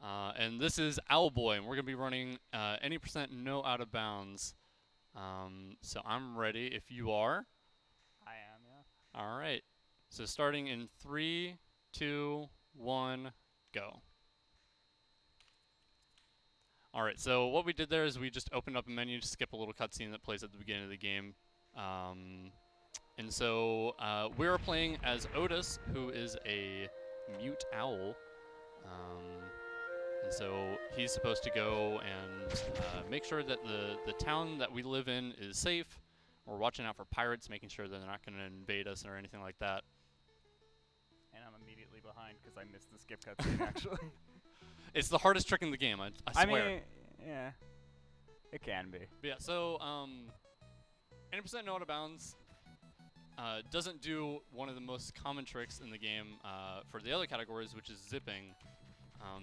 And this is Owlboy, and we're going to be running any % no out of bounds. So I'm ready if you are. I am, yeah. All right. So starting in 3, 2, 1, go. All right, so what we did there is we just opened up a menu to skip a little cutscene that plays at the beginning of the game. And so we're playing as Otis, who is a mute owl. And so he's supposed to go and make sure that the town that we live in is safe. We're watching out for pirates, making sure that they're not going to invade us or anything like that. And I'm immediately behind because I missed the skip cutscene, actually. It's the hardest trick in the game, I swear. I mean, yeah. It can be. But yeah, so any % no out of bounds doesn't do one of the most common tricks in the game for the other categories, which is zipping.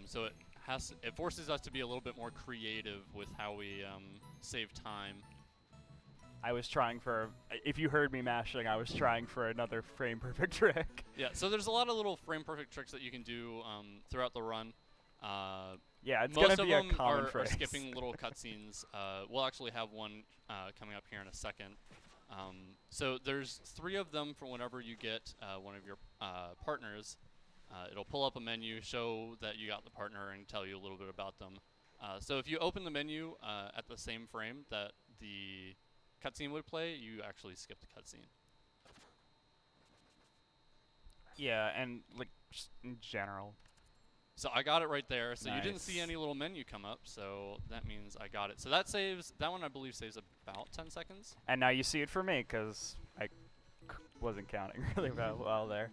So it forces us to be a little bit more creative with how we save time. I was trying for, if you heard me mashing, I was trying for another frame perfect trick. Yeah, so there's a lot of little frame perfect tricks that you can do throughout the run. Yeah, it's going to be a common are phrase. skipping little cutscenes. We'll actually have one coming up here in a second. So there's 3 of them for whenever you get one of your partners. It'll pull up a menu, show that you got the partner, and tell you a little bit about them. So if you open the menu at the same frame that the cutscene would play, you actually skip the cutscene. Yeah, and like just in general. So I got it right there. So Nice. you didn't see any little menu come up, so that means I got it. So that one I believe saves about 10 seconds. And now you see it for me because I wasn't counting really well there.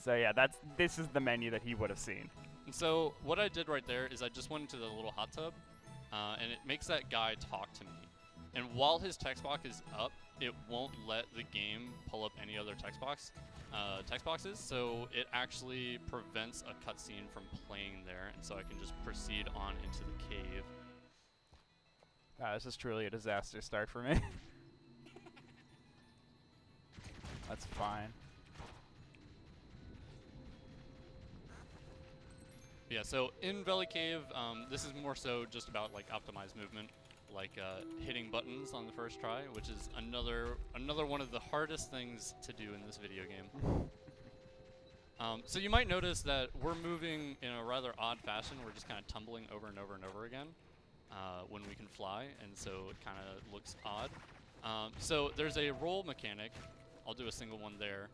So yeah, this is the menu that he would have seen. And so what I did right there is I just went into the little hot tub, and it makes that guy talk to me. And while his text box is up, it won't let the game pull up any other text boxes, so it actually prevents a cutscene from playing there, and so I can just proceed on into the cave. This is truly a disaster start for me. That's fine. Yeah, so in Valley Cave, this is more so just about like optimized movement, like hitting buttons on the first try, which is another one of the hardest things to do in this video game. So you might notice that we're moving in a rather odd fashion. We're just kind of tumbling over and over and over again when we can fly, and so it kind of looks odd. So there's a roll mechanic. I'll do a single one there.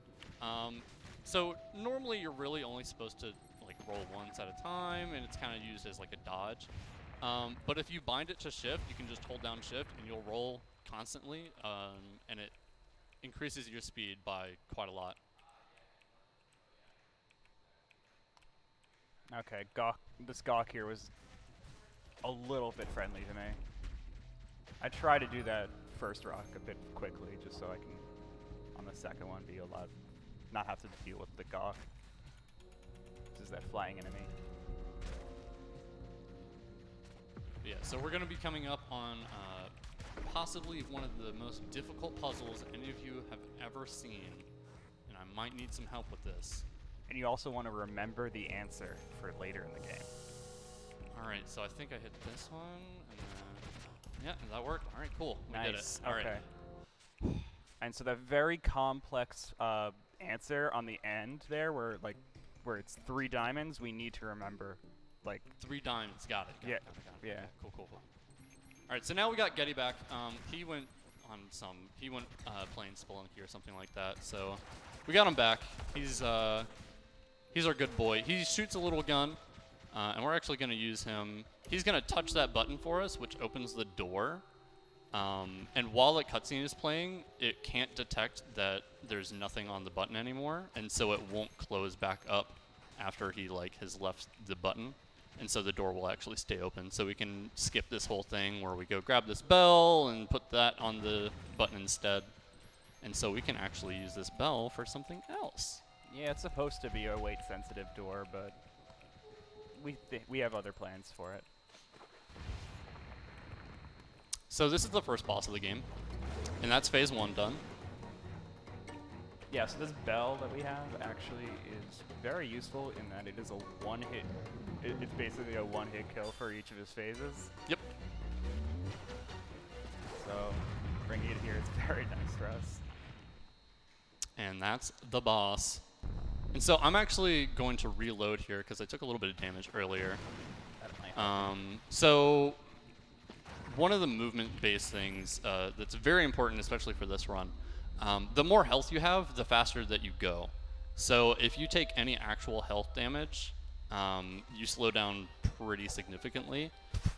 So normally you're really only supposed to like roll once at a time, and it's kind of used as like a dodge. But if you bind it to shift, you can just hold down shift and you'll roll constantly, and it increases your speed by quite a lot. Okay, this Gawk here was a little bit friendly to me. I try to do that first rock a bit quickly just so I can, on the second one, be allowed not have to deal with the Gawk. This is that flying enemy. Yeah, so we're going to be coming up on possibly one of the most difficult puzzles any of you have ever seen, and I might need some help with this. And you also want to remember the answer for later in the game. Alright, so I think I hit this one, and then... Yeah, that worked. Alright, cool. We did it. Okay. Right. And so that very complex answer on the end there, where it's 3 diamonds, we need to remember, like... 3 diamonds. Got it. Got it. Yeah. Cool. Alright, so now we got Getty back. He went playing Spelunky or something like that, so we got him back. He's our good boy. He shoots a little gun, and we're actually going to use him. He's going to touch that button for us, which opens the door. And while the cutscene is playing, it can't detect that there's nothing on the button anymore, and so it won't close back up after he has left the button. And so the door will actually stay open. So we can skip this whole thing where we go grab this bell and put that on the button instead. And so we can actually use this bell for something else. Yeah, it's supposed to be a weight-sensitive door, but we have other plans for it. So this is the first boss of the game, and that's phase 1 done. Yeah, so this bell that we have actually is very useful in that it is a one-hit. It's basically a one-hit kill for each of his phases. Yep. So bringing it here is very nice for us. And that's the boss. And so I'm actually going to reload here because I took a little bit of damage earlier. That might help. So one of the movement-based things that's very important, especially for this run, the more health you have, the faster that you go. So if you take any actual health damage, you slow down pretty significantly.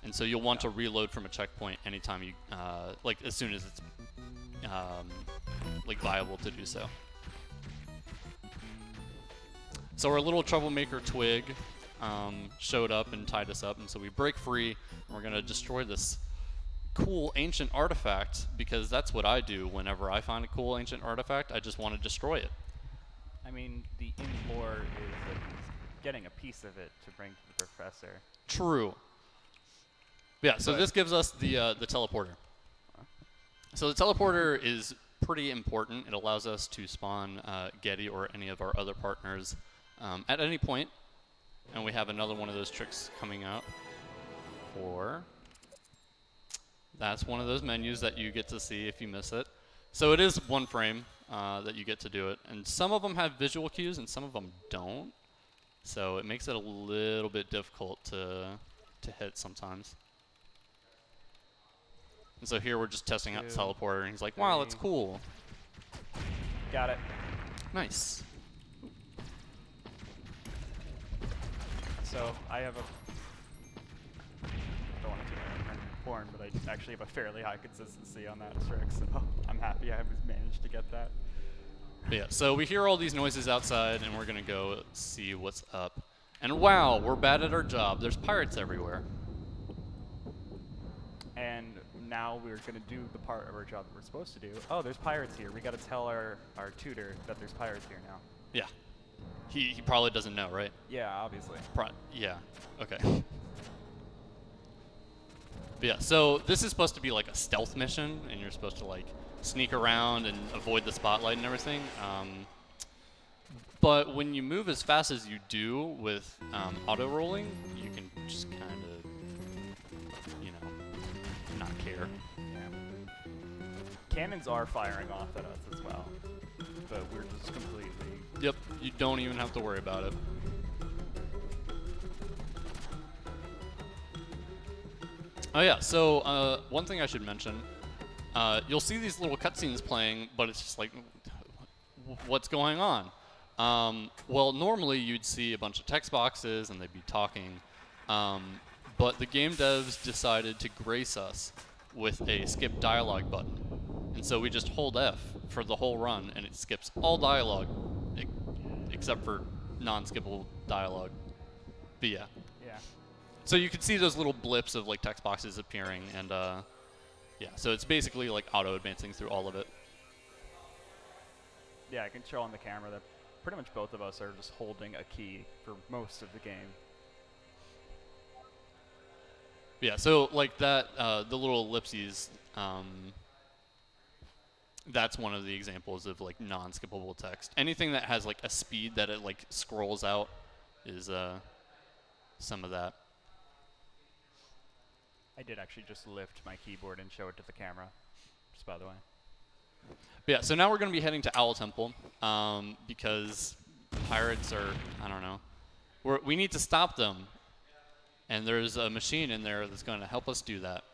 And so you'll want to reload from a checkpoint anytime you, like as soon as it's like viable to do so. So our little troublemaker Twig showed up and tied us up, and so we break free, and we're gonna destroy this cool ancient artifact, because that's what I do whenever I find a cool ancient artifact. I just want to destroy it. I mean, the in-lore is that he's getting a piece of it to bring to the professor. True. Yeah, so But- this gives us the teleporter. So the teleporter is pretty important. It allows us to spawn Getty or any of our other partners at any point. And we have another one of those tricks coming up for... That's one of those menus that you get to see if you miss it. So it is one frame that you get to do it. And some of them have visual cues and some of them don't. So it makes it a little bit difficult to hit sometimes. And so here we're just testing out the 2, teleporter, and he's like, wow, that's 3. cool. Got it. Nice. So I have a... don't want to do porn, but I actually have a fairly high consistency on that trick, so I'm happy I managed to get that. But yeah, so we hear all these noises outside, and we're going to go see what's up. And wow, we're bad at our job. There's pirates everywhere. And now we're going to do the part of our job that we're supposed to do. Oh, there's pirates here. We got to tell our tutor that there's pirates here now. Yeah. He probably doesn't know, right? Yeah, obviously. Yeah. Okay. But yeah, so this is supposed to be like a stealth mission, and you're supposed to like sneak around and avoid the spotlight and everything. But when you move as fast as you do with auto-rolling, you can just kind of, you know, not care. Yeah. Cannons are firing off at us as well, but we're just completely... Yep, you don't even have to worry about it. Oh yeah, so one thing I should mention, you'll see these little cutscenes playing, but it's just like, what's going on? Well, normally you'd see a bunch of text boxes and they'd be talking, but the game devs decided to grace us with a skip dialogue button. And so we just hold F for the whole run, and it skips all dialogue, except for non-skippable dialogue. But yeah. Yeah. So you can see those little blips of like text boxes appearing, and yeah, so it's basically like auto-advancing through all of it. Yeah, I can show on the camera that pretty much both of us are just holding a key for most of the game. Yeah, so like that, the little ellipses, that's one of the examples of like non-skippable text. Anything that has like a speed that it like scrolls out is some of that. I did actually just lift my keyboard and show it to the camera, just by the way. But yeah, so now we're going to be heading to Owl Temple because pirates are, I don't know, we need to stop them. And there's a machine in there that's going to help us do that.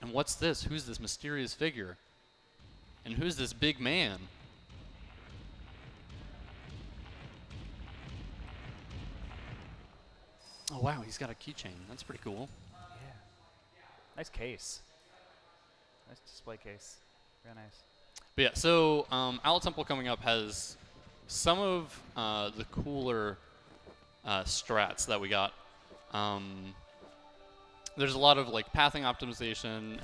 And what's this? Who's this mysterious figure? And who's this big man? Oh wow, he's got a keychain. That's pretty cool. Yeah. Nice case. Nice display case. Very nice. But yeah, so Owl Temple coming up has some of the cooler strats that we got. There's a lot of like pathing optimization,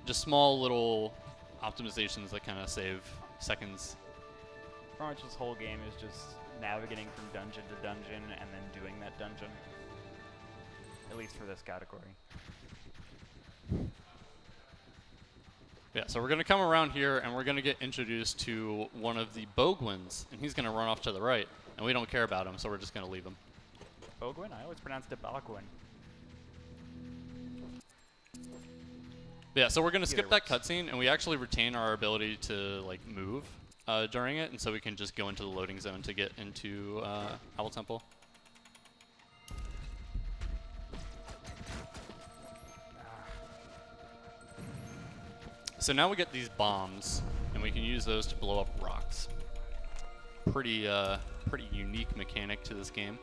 just small little optimizations that kind of save seconds. Pretty much this whole game is just navigating from dungeon to dungeon and then doing that dungeon. At least for this category. Yeah, so we're going to come around here, and we're going to get introduced to one of the Bogwins, and he's going to run off to the right, and we don't care about him, so we're just going to leave him. Bogwin? I always pronounced it Balquin. Yeah, so we're going to skip Either that works. cutscene, and we actually retain our ability to like move during it, and so we can just go into the loading zone to get into Owl Temple. So now we get these bombs, and we can use those to blow up rocks. Pretty unique mechanic to this game.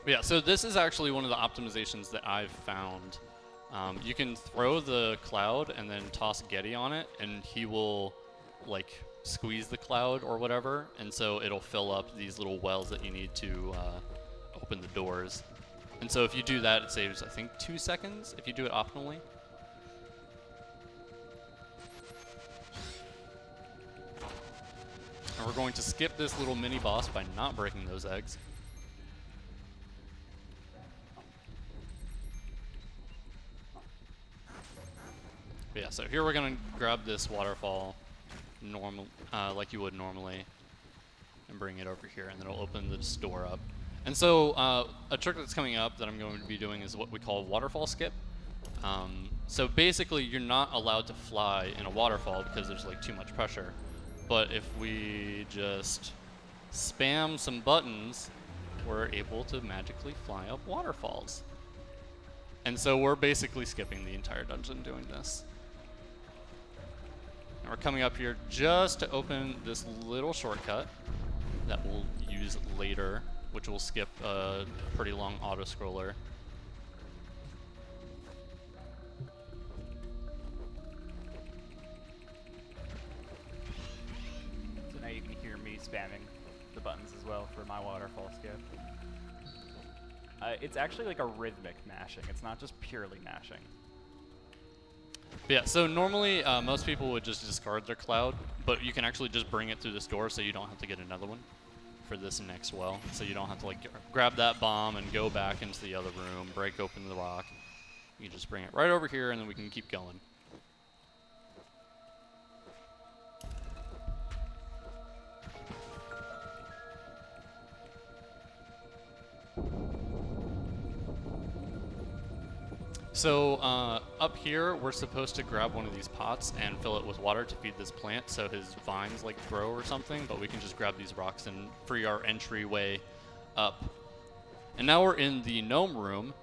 But yeah, so this is actually one of the optimizations that I've found. You can throw the cloud and then toss Getty on it, and he will like squeeze the cloud or whatever, and so it'll fill up these little wells that you need to open the doors. And so if you do that, it saves, I think, 2 seconds if you do it optimally. And we're going to skip this little mini boss by not breaking those eggs. But yeah, so here we're going to grab this waterfall like you would normally and bring it over here, and then it'll open this door up. And so a trick that's coming up that I'm going to be doing is what we call waterfall skip. So basically you're not allowed to fly in a waterfall because there's like too much pressure. But if we just spam some buttons, we're able to magically fly up waterfalls. And so we're basically skipping the entire dungeon doing this. And we're coming up here just to open this little shortcut that we'll use later, which will skip a pretty long auto-scroller. So now you can hear me spamming the buttons as well for my waterfall skip. It's actually like a rhythmic mashing. It's not just purely mashing. But yeah, so normally most people would just discard their cloud, but you can actually just bring it through this door so you don't have to get another one for this next well. So you don't have to like grab that bomb and go back into the other room, break open the rock. You just bring it right over here and then we can keep going. So up here, we're supposed to grab one of these pots and fill it with water to feed this plant so his vines like grow or something, but we can just grab these rocks and free our entryway up. And now we're in the gnome room.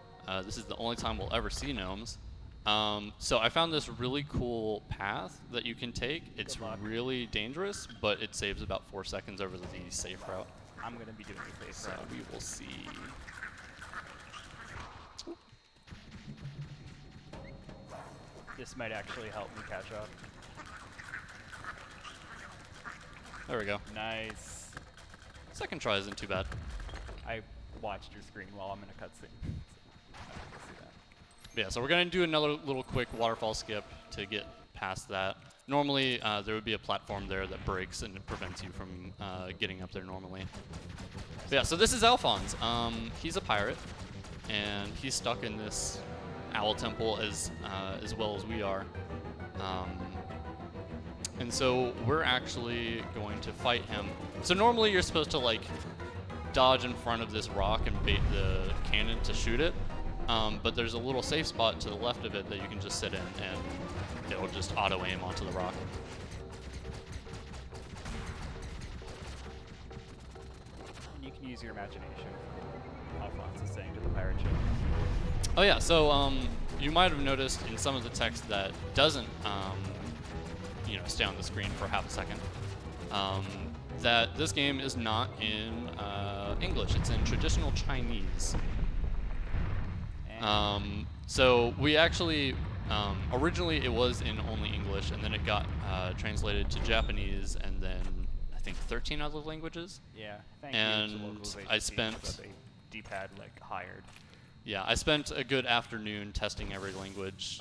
This is the only time we'll ever see gnomes. So I found this really cool path that you can take. It's really dangerous, but it saves about 4 seconds over the safe route. I'm going to be doing the safe So route. we will see. This might actually help me catch up. There we go. Nice. Second try isn't too bad. I watched your screen while I'm in a cutscene. See that. Yeah, so we're going to do another little quick waterfall skip to get past that. Normally, there would be a platform there that breaks and it prevents you from getting up there normally. But yeah, so this is Alphonse. He's a pirate, and he's stuck in this owl temple as well as we are. And so we're actually going to fight him. So normally you're supposed to like dodge in front of this rock and bait the cannon to shoot it. But there's a little safe spot to the left of it that you can just sit in and it'll just auto aim onto the rock. And you can use your imagination, Alphonse is saying to the pirate ship. Oh yeah, so you might have noticed in some of the text that doesn't stay on the screen for half a second, that this game is not in English, it's in traditional Chinese. So we actually, originally it was in only English, and then it got translated to Japanese, and then I think 13 other languages. Yeah, thank you And to localization I teams spent- that they D-pad like hired. Yeah, I spent a good afternoon testing every language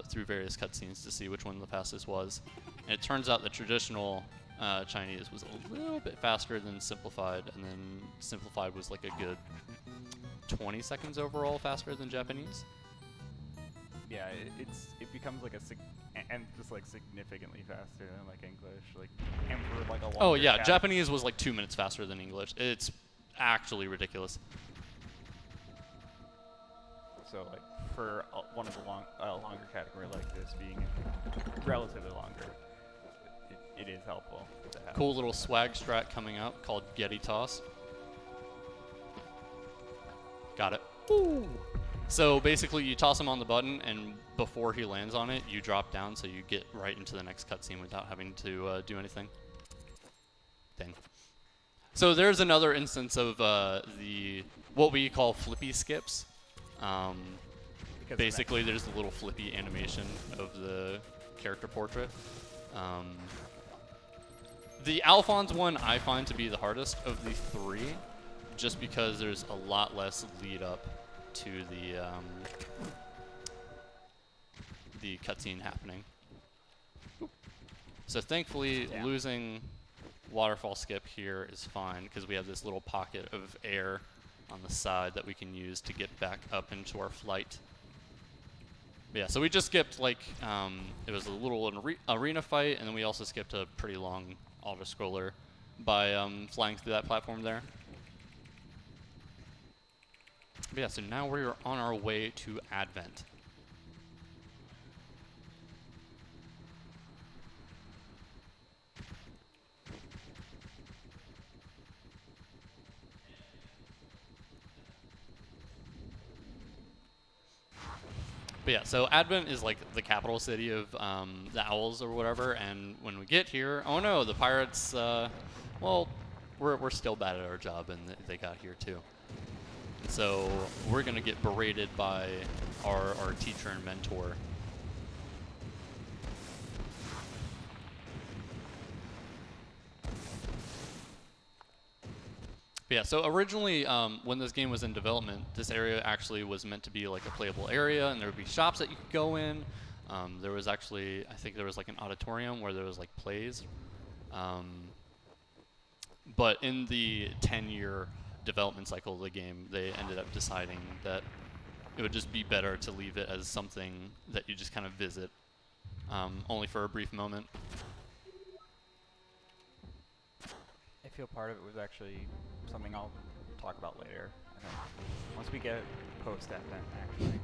through various cutscenes to see which one the fastest was. And it turns out that traditional Chinese was a little bit faster than simplified, and then simplified was like a good 20 seconds overall faster than Japanese. Yeah, it becomes like and just like significantly faster than like English, like and for like a longer. Oh yeah, cat- Japanese was like 2 minutes faster than English. It's actually ridiculous. So like for one of the longer category like this being relatively longer, it is helpful to have. Cool little swag strat coming out called Getty Toss. Got it. Ooh. So basically, you toss him on the button, and before he lands on it, you drop down, so you get right into the next cutscene without having to do anything. Dang. So there's another instance of what we call flippy skips. Basically, there's the little flippy animation of the character portrait. The Alphonse one I find to be the hardest of the three, just because there's a lot less lead up to the cutscene happening. So thankfully, losing waterfall skip here is fine, because we have this little pocket of air on the side that we can use to get back up into our flight. But yeah, so we just skipped like, it was a little arena fight, and then we also skipped a pretty long auto-scroller by flying through that platform there. But yeah, so now we're on our way to Advent. But yeah, so Advent is like the capital city of the Owls or whatever, and when we get here, oh no, the pirates, well, we're still bad at our job, and they got here too. So we're gonna get berated by our teacher and mentor. But yeah, so originally when this game was in development, this area actually was meant to be like a playable area, and there would be shops that you could go in. There was actually, I think there was like an auditorium where there was like plays. But in the 10-year development cycle of the game, they ended up deciding that it would just be better to leave it as something that you just kind of visit, only for a brief moment. I feel part of it was actually something I'll talk about later. I think once we get post-Advent, actually.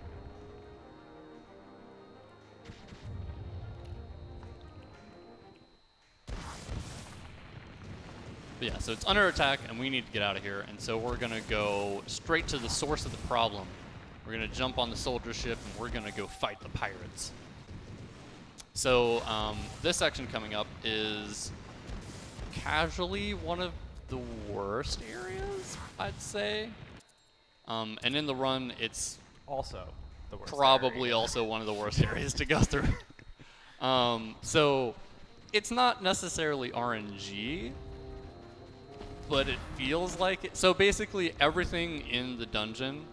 But yeah, so it's under attack, and we need to get out of here, and so we're going to go straight to the source of the problem. We're going to jump on the soldier ship, and we're going to go fight the pirates. So this section coming up is casually one of the worst areas, I'd say. And in the run, it's Also the worst probably area. also one of the worst areas to go through. So it's not necessarily RNG, but it feels like it. So basically everything in the dungeon,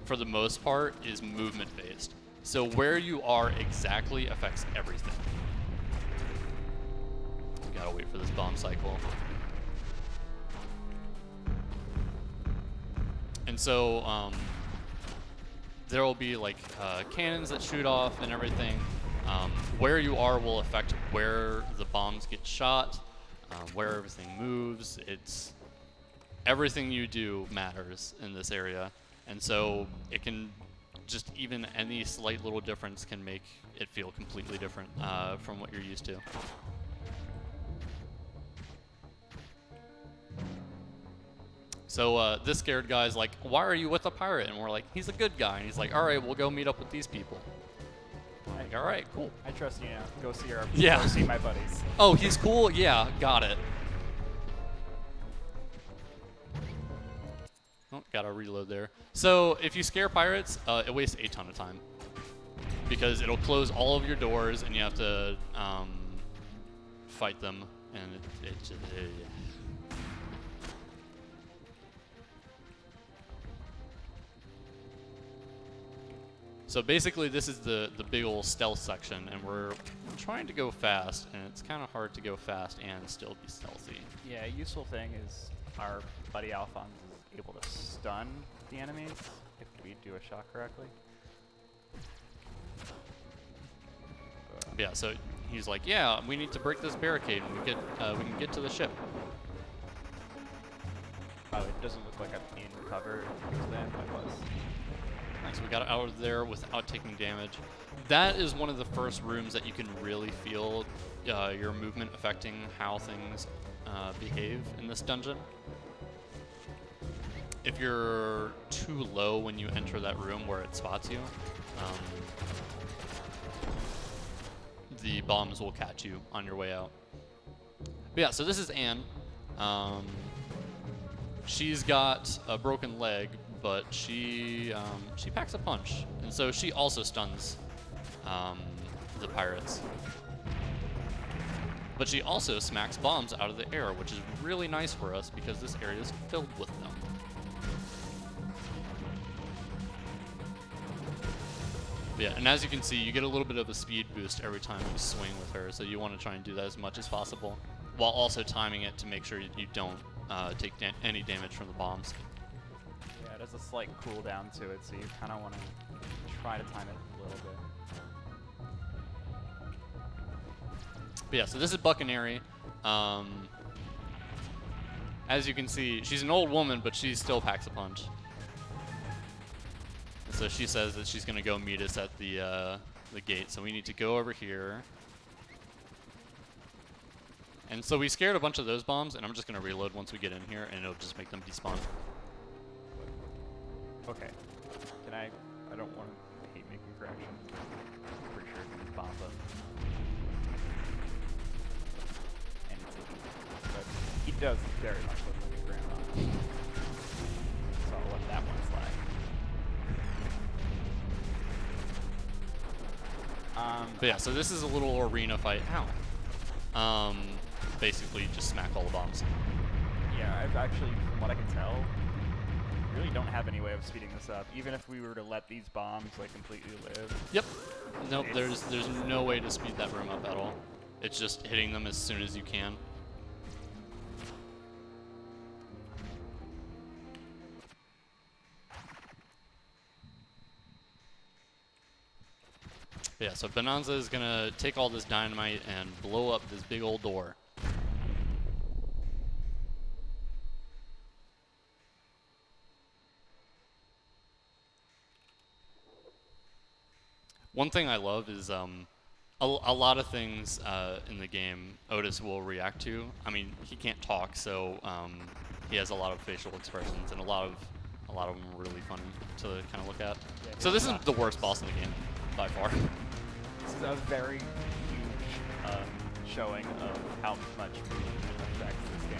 for the most part, is movement based. So where you are exactly affects everything. We gotta wait for this bomb cycle. And so there will be like cannons that shoot off and everything. Where you are will affect where the bombs get shot, where everything moves. It's everything you do matters in this area, and so it can just even any slight little difference can make it feel completely different from what you're used to. So this scared guy's like, "Why are you with a pirate?" And we're like, "He's a good guy." And he's like, "All right, we'll go meet up with these people." I'm like, all right, cool. I trust you now. Go see our. Yeah. Go see my buddies. Oh, he's cool? Yeah, got it. Oh, gotta reload there. So if you scare pirates, it wastes a ton of time, because it'll close all of your doors and you have to fight them, and it just... So basically this is the big old stealth section, and we're trying to go fast, and it's kind of hard to go fast and still be stealthy. Yeah, a useful thing is our buddy Alphonse is able to stun the enemies if we do a shot correctly. Yeah, so he's like, yeah, we need to break this barricade and we can get to the ship. Oh, it doesn't look like I'm in cover because then I was. Nice, we got out of there without taking damage. That is one of the first rooms that you can really feel your movement affecting how things behave in this dungeon. If you're too low when you enter that room where it spots you, the bombs will catch you on your way out. But yeah, so this is Anne. She's got a broken leg, but she packs a punch, and so she also stuns the pirates. But she also smacks bombs out of the air, which is really nice for us because this area is filled with them. Yeah, and as you can see, you get a little bit of a speed boost every time you swing with her, so you want to try and do that as much as possible, while also timing it to make sure you don't take any damage from the bombs. Yeah, it has a slight cooldown to it, so you kind of want to try to time it a little bit. But yeah, so this is Buccanary. As you can see, she's an old woman, but she still packs a punch. So she says that she's going to go meet us at the gate. So we need to go over here. And so we scared a bunch of those bombs, and I'm just going to reload once we get in here, and it'll just make them despawn. Okay. Can I don't want to hate making corrections. I'm pretty sure it's bomb them. And but he does very much look like a grandma. So I'll let that one slide. But yeah, so this is a little arena fight. Ow. Basically, just smack all the bombs. Yeah, I've actually, from what I can tell, really don't have any way of speeding this up. Even if we were to let these bombs like completely live. Yep. Nope. There's no way to speed that room up at all. It's just hitting them as soon as you can. Yeah, so Bonanza is gonna take all this dynamite and blow up this big old door. One thing I love is a lot of things in the game Otis will react to. I mean, he can't talk, so he has a lot of facial expressions, and a lot of them are really funny to kind of look at. Yeah, so this is the worst boss in the game, by far. This is a very huge showing of how much movement affects this game.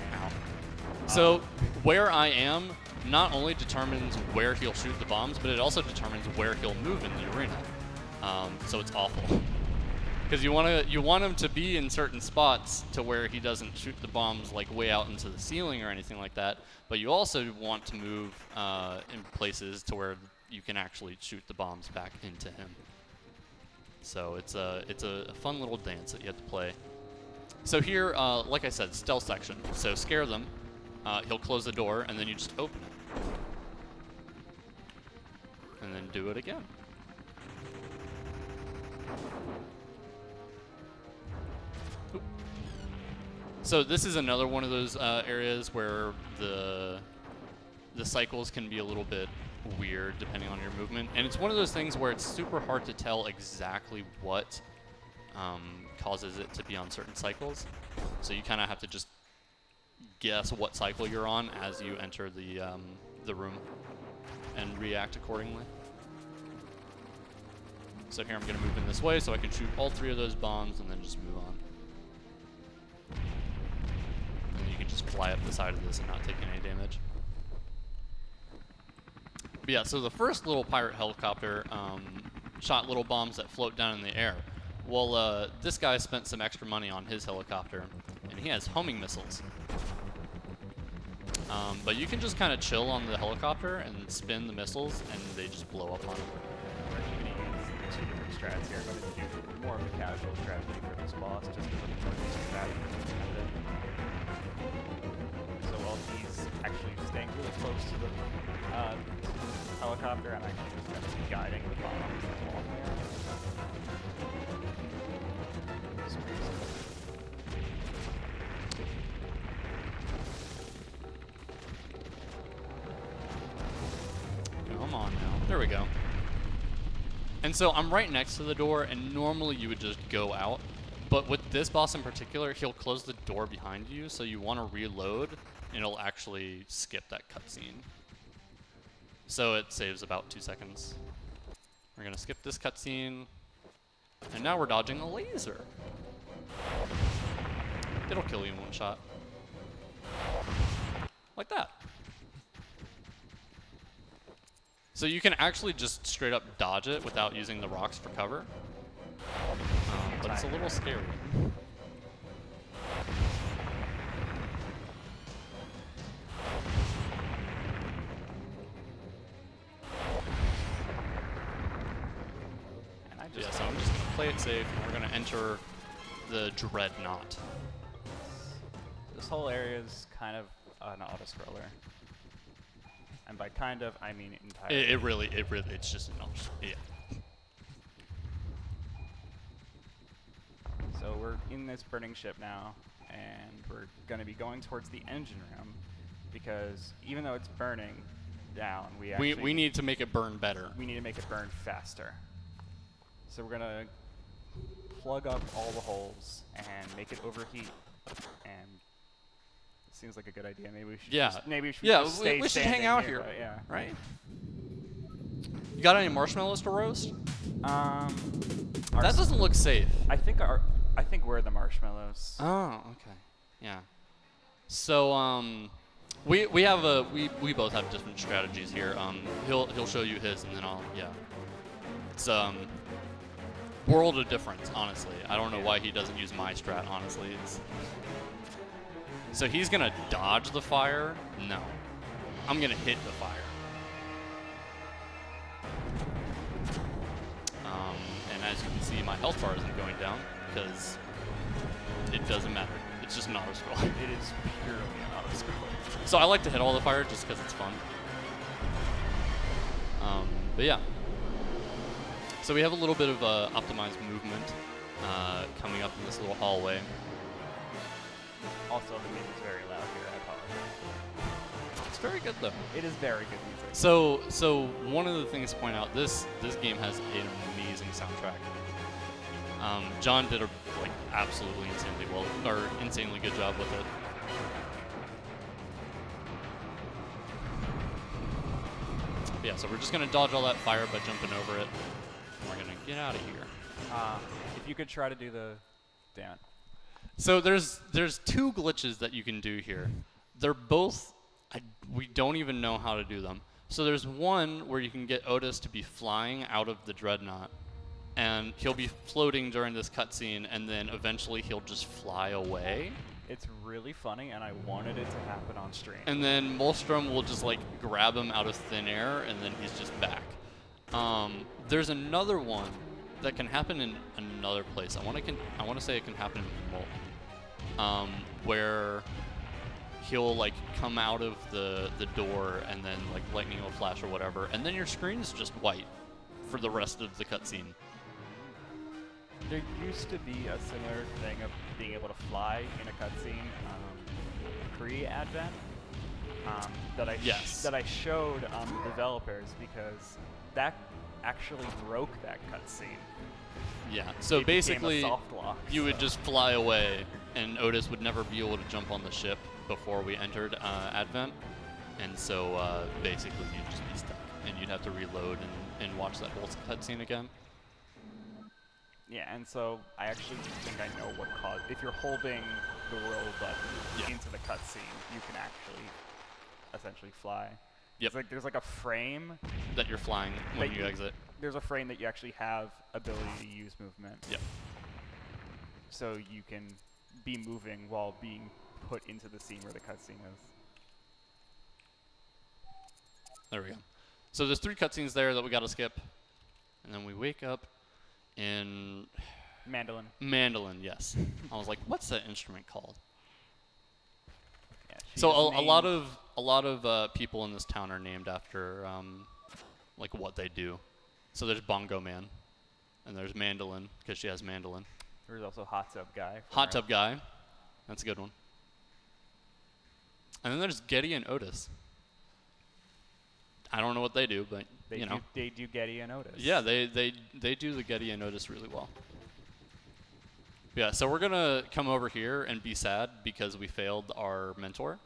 So where I am not only determines where he'll shoot the bombs, but it also determines where he'll move in the arena. So it's awful. Because you want him to be in certain spots to where he doesn't shoot the bombs like way out into the ceiling or anything like that, but you also want to move in places to where you can actually shoot the bombs back into him. So it's a fun little dance that you have to play. So here, like I said, stealth section. So scare them. He'll close the door, and then you just open it. And then do it again. Oop. So this is another one of those areas where the cycles can be a little bit weird depending on your movement, and it's one of those things where it's super hard to tell exactly what causes it to be on certain cycles. So you kind of have to just guess what cycle you're on as you enter the room and react accordingly. So here I'm going to move in this way so I can shoot all 3 of those bombs and then just move on. And then you can just fly up the side of this and not take any damage. But yeah, so the first little pirate helicopter shot little bombs that float down in the air. Well, this guy spent some extra money on his helicopter, and he has homing missiles. But you can just kind of chill on the helicopter and spin the missiles, and they just blow up on him. We're actually going to use 2 different strats here. I'm going to do more of a casual strategy for this boss, just to look more systematic. So while he's actually staying really close to the helicopter, I'm actually just going to be guiding the bombs along there. we go. And so I'm right next to the door, and normally you would just go out. But with this boss in particular, he'll close the door behind you, so you want to reload, and it'll actually skip that cutscene. So it saves about 2 seconds. We're going to skip this cutscene, and now we're dodging a laser. It'll kill you in one shot. Like that. So you can actually just straight up dodge it without using the rocks for cover. But it's a little scary. Yeah, so I'm just going to play it safe, and we're going to enter the Dreadnought. This whole area is kind of an auto-scroller. And by kind of, I mean entirely. It really, it's just an auto. Yeah. So we're in this burning ship now, and we're going to be going towards the engine room, because even though it's burning down, we need to make it burn better. We need to make it burn faster. So we're going to plug up all the holes and make it overheat. And it seems like a good idea. Maybe we should just stay we should hang out here. Yeah. Right? You got any marshmallows to roast? That doesn't look safe. I think we're the marshmallows. Oh, okay. Yeah. So we both have different strategies here. He'll show you his, and then it's world of difference, honestly. I don't know why he doesn't use my strat, honestly. So he's gonna dodge the fire? No. I'm gonna hit the fire. And as you can see, my health bar isn't going down, because it doesn't matter. It's just an auto-scroll. It is purely an auto-scroll. So I like to hit all the fire just because it's fun. But yeah. So we have a little bit of optimized movement coming up in this little hallway. Also, the music's very loud here. I apologize. It's very good, though. It is very good music. So one of the things to point out, this game has an amazing soundtrack. John did a absolutely insanely good job with it. But yeah, so we're just gonna dodge all that fire by jumping over it. And we're gonna get out of here. If you could try to do the Dan. So there's 2 glitches that you can do here. They're both we don't even know how to do them. So there's one where you can get Otis to be flying out of the Dreadnought, and he'll be floating during this cutscene, and then eventually he'll just fly away. It's really funny, and I wanted it to happen on stream. And then Molstrom will just grab him out of thin air, and then he's just back. There's another one that can happen in another place. I want to say it can happen in Molten, where he'll come out of the door, and then lightning will flash or whatever, and then your screen's just white for the rest of the cutscene. There used to be a similar thing of being able to fly in a cutscene pre-Advent that I showed the developers, because that actually broke that cutscene. Yeah, so basically soft lock, you would just fly away, and Otis would never be able to jump on the ship before we entered Advent, and so basically you'd just be stuck, and you'd have to reload and watch that whole cutscene again. Yeah, and so I actually think I know what caused. If you're holding the roll button into the cutscene, you can actually essentially fly. Yep. There's a frame that you're flying when you exit. There's a frame that you actually have ability to use movement. Yep. So you can be moving while being put into the scene where the cutscene is. There we go. So there's 3 cutscenes there that we gotta skip, and then we wake up in Mandolin. Mandolin, yes. I was like, what's that instrument called? Yeah, so a lot of people in this town are named after what they do. So there's Bongo Man, and there's Mandolin because she has mandolin. There's also Hot Tub Guy. Hot Tub Guy, that's a good one. And then there's Getty and Otis. I don't know what they do, but you know. They do Getty and Otis. Yeah, they do the Getty and Otis really well. Yeah, so we're gonna come over here and be sad because we failed our mentor.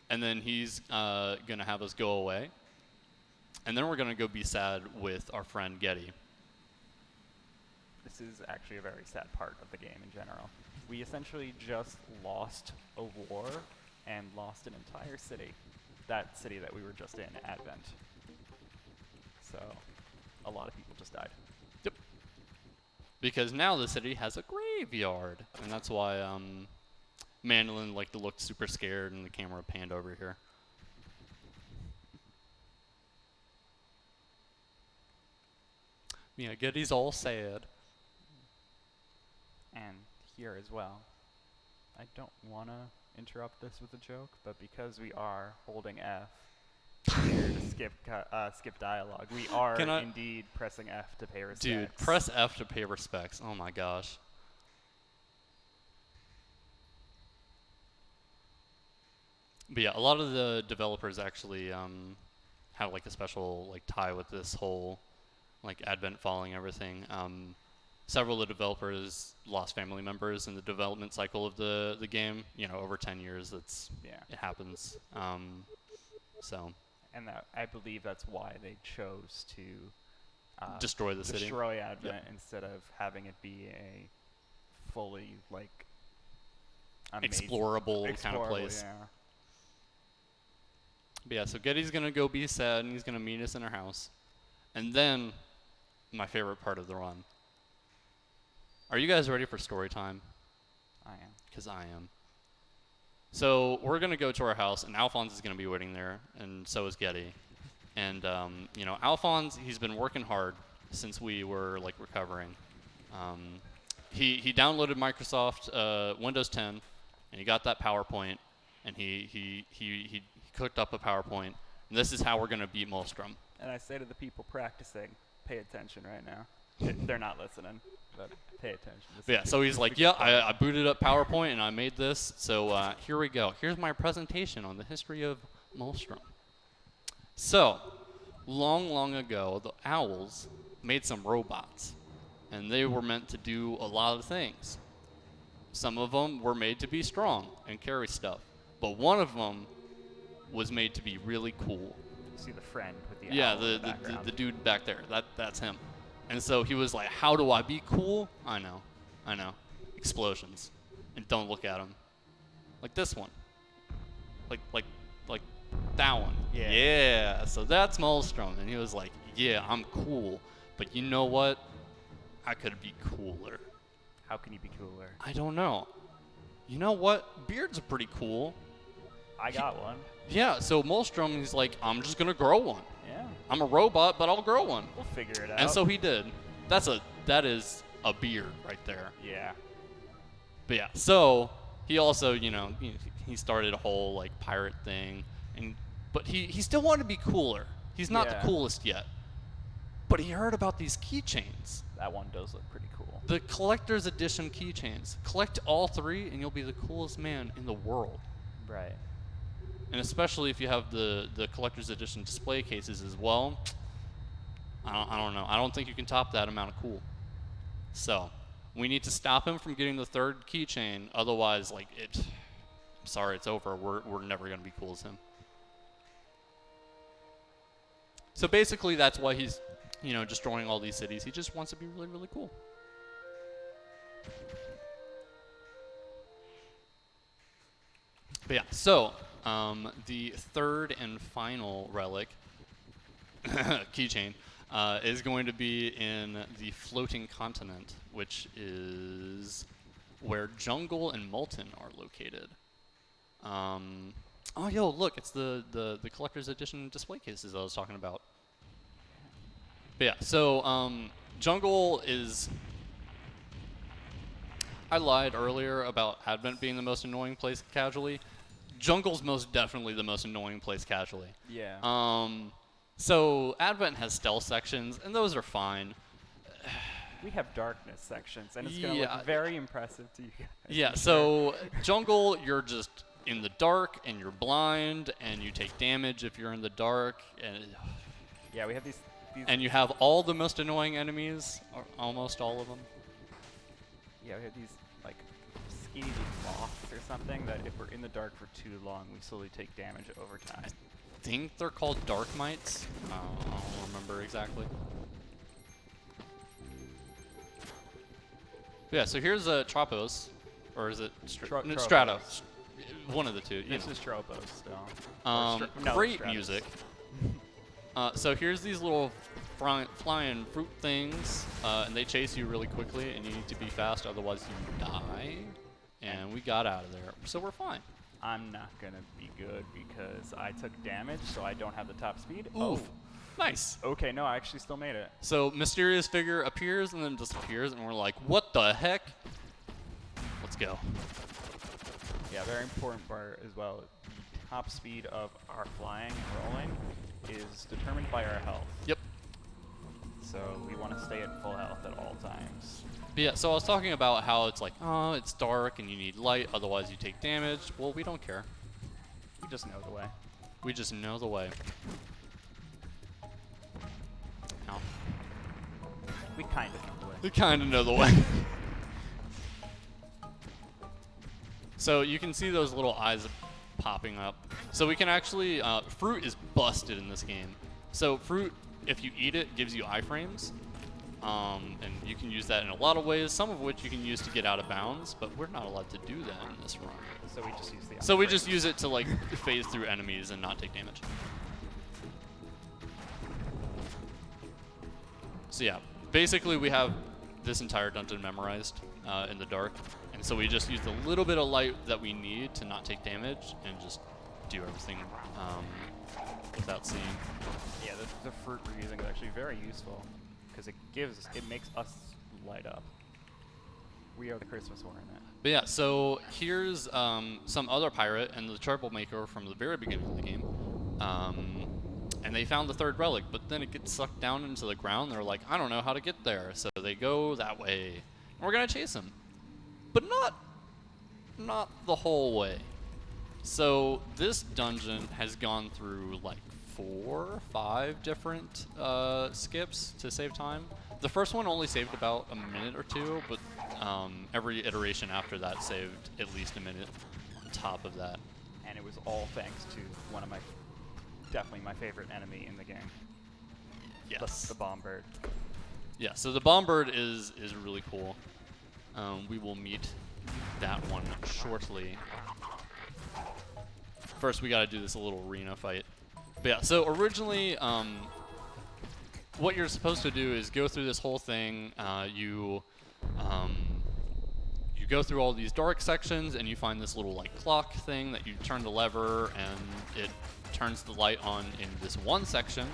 And then he's gonna have us go away. And then we're gonna go be sad with our friend Getty. This is actually a very sad part of the game in general. We essentially just lost a war and lost an entire city. That city that we were just in, Advent. So, a lot of people just died. Yep. Because now the city has a graveyard. And that's why Mandolin looked super scared and the camera panned over here. Yeah, Getty's all sad. And here as well. I don't want to interrupt this with a joke, but because we are holding F here to skip dialogue, we are indeed pressing F to pay respects. Dude, press F to pay respects. Oh my gosh. But yeah, a lot of the developers actually have like a special tie with this whole Advent following everything. Several of the developers lost family members in the development cycle of the game. You know, over 10 years, it happens. So. And I believe that's why they chose to destroy the city. Destroy Advent instead of having it be a fully explorable kind of place. Yeah. But yeah, so Getty's gonna go be sad, and he's gonna meet us in our house, and then my favorite part of the run. Are you guys ready for story time? I am. Because I am. So we're going to go to our house, and Alphonse is going to be waiting there, and so is Getty. And, you know, Alphonse, he's been working hard since we were, recovering. He downloaded Microsoft Windows 10, and he got that PowerPoint, and he cooked up a PowerPoint, and this is how we're going to beat Maelstrom. And I say to the people practicing, pay attention right now. They're not listening, but pay attention. Yeah, so he's like, yeah, I booted up PowerPoint and I made this. So here we go. Here's my presentation on the history of Maelstrom. So, long ago, the Owls made some robots. And they were meant to do a lot of things. Some of them were made to be strong and carry stuff. But one of them was made to be really cool. See the friend with the owl in the background. the dude back there. That's him. And so he was like, how do I be cool? I know. Explosions. And don't look at him. Like this one. Like that one. Yeah. So that's Maelstrom. And he was like, yeah, I'm cool. But you know what? I could be cooler. How can you be cooler? I don't know. You know what? Beards are pretty cool. I got one. Yeah, so Maelstrom, he's like, I'm just going to grow one. Yeah. I'm a robot, but I'll grow one. We'll figure it out. And so he did. That is a beard right there. Yeah. But yeah, so he also, you know, he started a whole pirate thing, but he still wanted to be cooler. He's not the coolest yet. But he heard about these keychains. That one does look pretty cool. The collector's edition keychains. Collect all 3 and you'll be the coolest man in the world. Right. And especially if you have the collector's edition display cases as well. I don't know. I don't think you can top that amount of cool. So, we need to stop him from getting the 3rd keychain. Otherwise, I'm sorry, it's over. We're never going to be cool as him. So basically, that's why he's, destroying all these cities. He just wants to be really, really cool. But yeah, so the 3rd and final relic, keychain, is going to be in the floating continent, which is where Jungle and Molten are located. Oh, yo, look, it's the collector's edition display cases I was talking about. But yeah, so Jungle is... I lied earlier about Advent being the most annoying place casually. Jungle's most definitely the most annoying place casually. Yeah. So Advent has stealth sections, and those are fine. We have darkness sections, and it's going to look very impressive to you guys. Yeah, so Jungle, you're just in the dark, and you're blind, and you take damage if you're in the dark, and Yeah, we have these And you have all the most annoying enemies, or almost all of them. yeah, we have these like skinny moths or something that if we're in the dark for too long, we slowly take damage over time. I think they're called dark mites. I don't remember exactly. Yeah, so here's Tropos, or is it Tropos. Strato? One of the two. This is Tropos still. Great music. So here's these little flying fruit things, and they chase you really quickly, and you need to be fast, otherwise you die. And we got out of there, so we're fine. I'm not gonna be good because I took damage, so I don't have the top speed. Oof. Oh, Nice. okay, no, I actually still made it. So mysterious figure appears and then disappears, and we're like, what the heck? Let's go. Yeah, very important part as well. The top speed of our flying and rolling is determined by our health. Yep. So we want to stay at full health at all times. But yeah, so I was talking about how it's like, oh, it's dark and you need light, otherwise you take damage. Well, we don't care. We just know the way. We just know the way. Ow. We kind of know the way. We kind of know the way. So you can see those little eyes popping up. So we can actually, fruit is busted in this game. So fruit, if you eat it, gives you iframes. And you can use that in a lot of ways, some of which you can use to get out of bounds, but we're not allowed to do that in this run. So we just use the So we just use it to like phase through enemies and not take damage. So yeah, basically we have this entire dungeon memorized in the dark, and so we just use the little bit of light that we need to not take damage and just do everything without seeing. Yeah, the fruit we're using is actually very useful because it makes us light up. We are the Christmas ornament. But yeah, so here's some other pirate and the troublemaker from the very beginning of the game. And they found the third relic, but then it gets sucked down into the ground. They're like, I don't know how to get there. So they go that way. And we're going to chase them. But not the whole way. So this dungeon has gone through like 4 or 5 different skips to save time. The first one only saved about a minute or 2, but every iteration after that saved at least a minute on top of that. And it was all thanks to one of definitely my favorite enemy in the game. Yes. The bomb bird. Yeah, so the bomb bird is really cool. We will meet that one shortly. First, we got to do this little arena fight. But yeah, so originally, what you're supposed to do is go through this whole thing. You go through all these dark sections, and you find this little like clock thing that you turn the lever, and it turns the light on in this one section.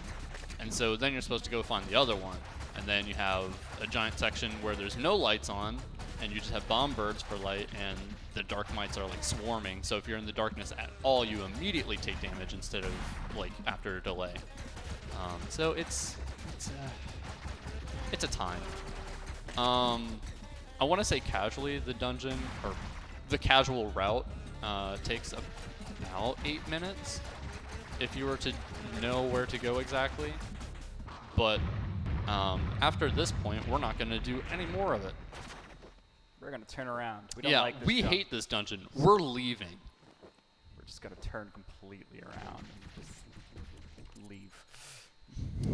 And so then you're supposed to go find the other one. And then you have a giant section where there's no lights on, and you just have bomb birds for light, and the dark mites are like swarming. So if you're in the darkness at all, you immediately take damage instead of like after a delay. So it's a time. I want to say casually the dungeon or the casual route takes about 8 minutes if you were to know where to go exactly. But after this point, we're not going to do any more of it. We're going to turn around. We don't like this we hate this dungeon. We're leaving. We're just going to turn completely around and just leave.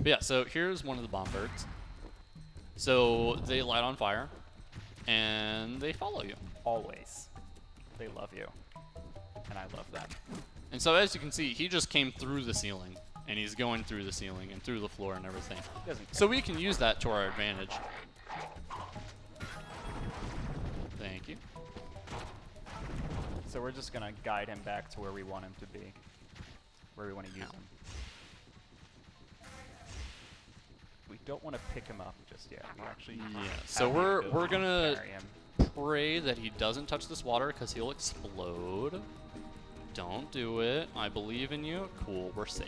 But yeah, so here's one of the bomb birds. So they light on fire, and they follow you. Always. They love you. And I love them. And so as you can see, he just came through the ceiling, and he's going through the ceiling and through the floor and everything. He doesn't care. So we can use that to our advantage. Thank you. So we're just going to guide him back to where we want him to be, where we want to use him. We don't want to pick him up just yet. We actually So we're gonna carry him. pray that he doesn't touch this water because he'll explode. Don't do it. I believe in you. Cool, we're safe.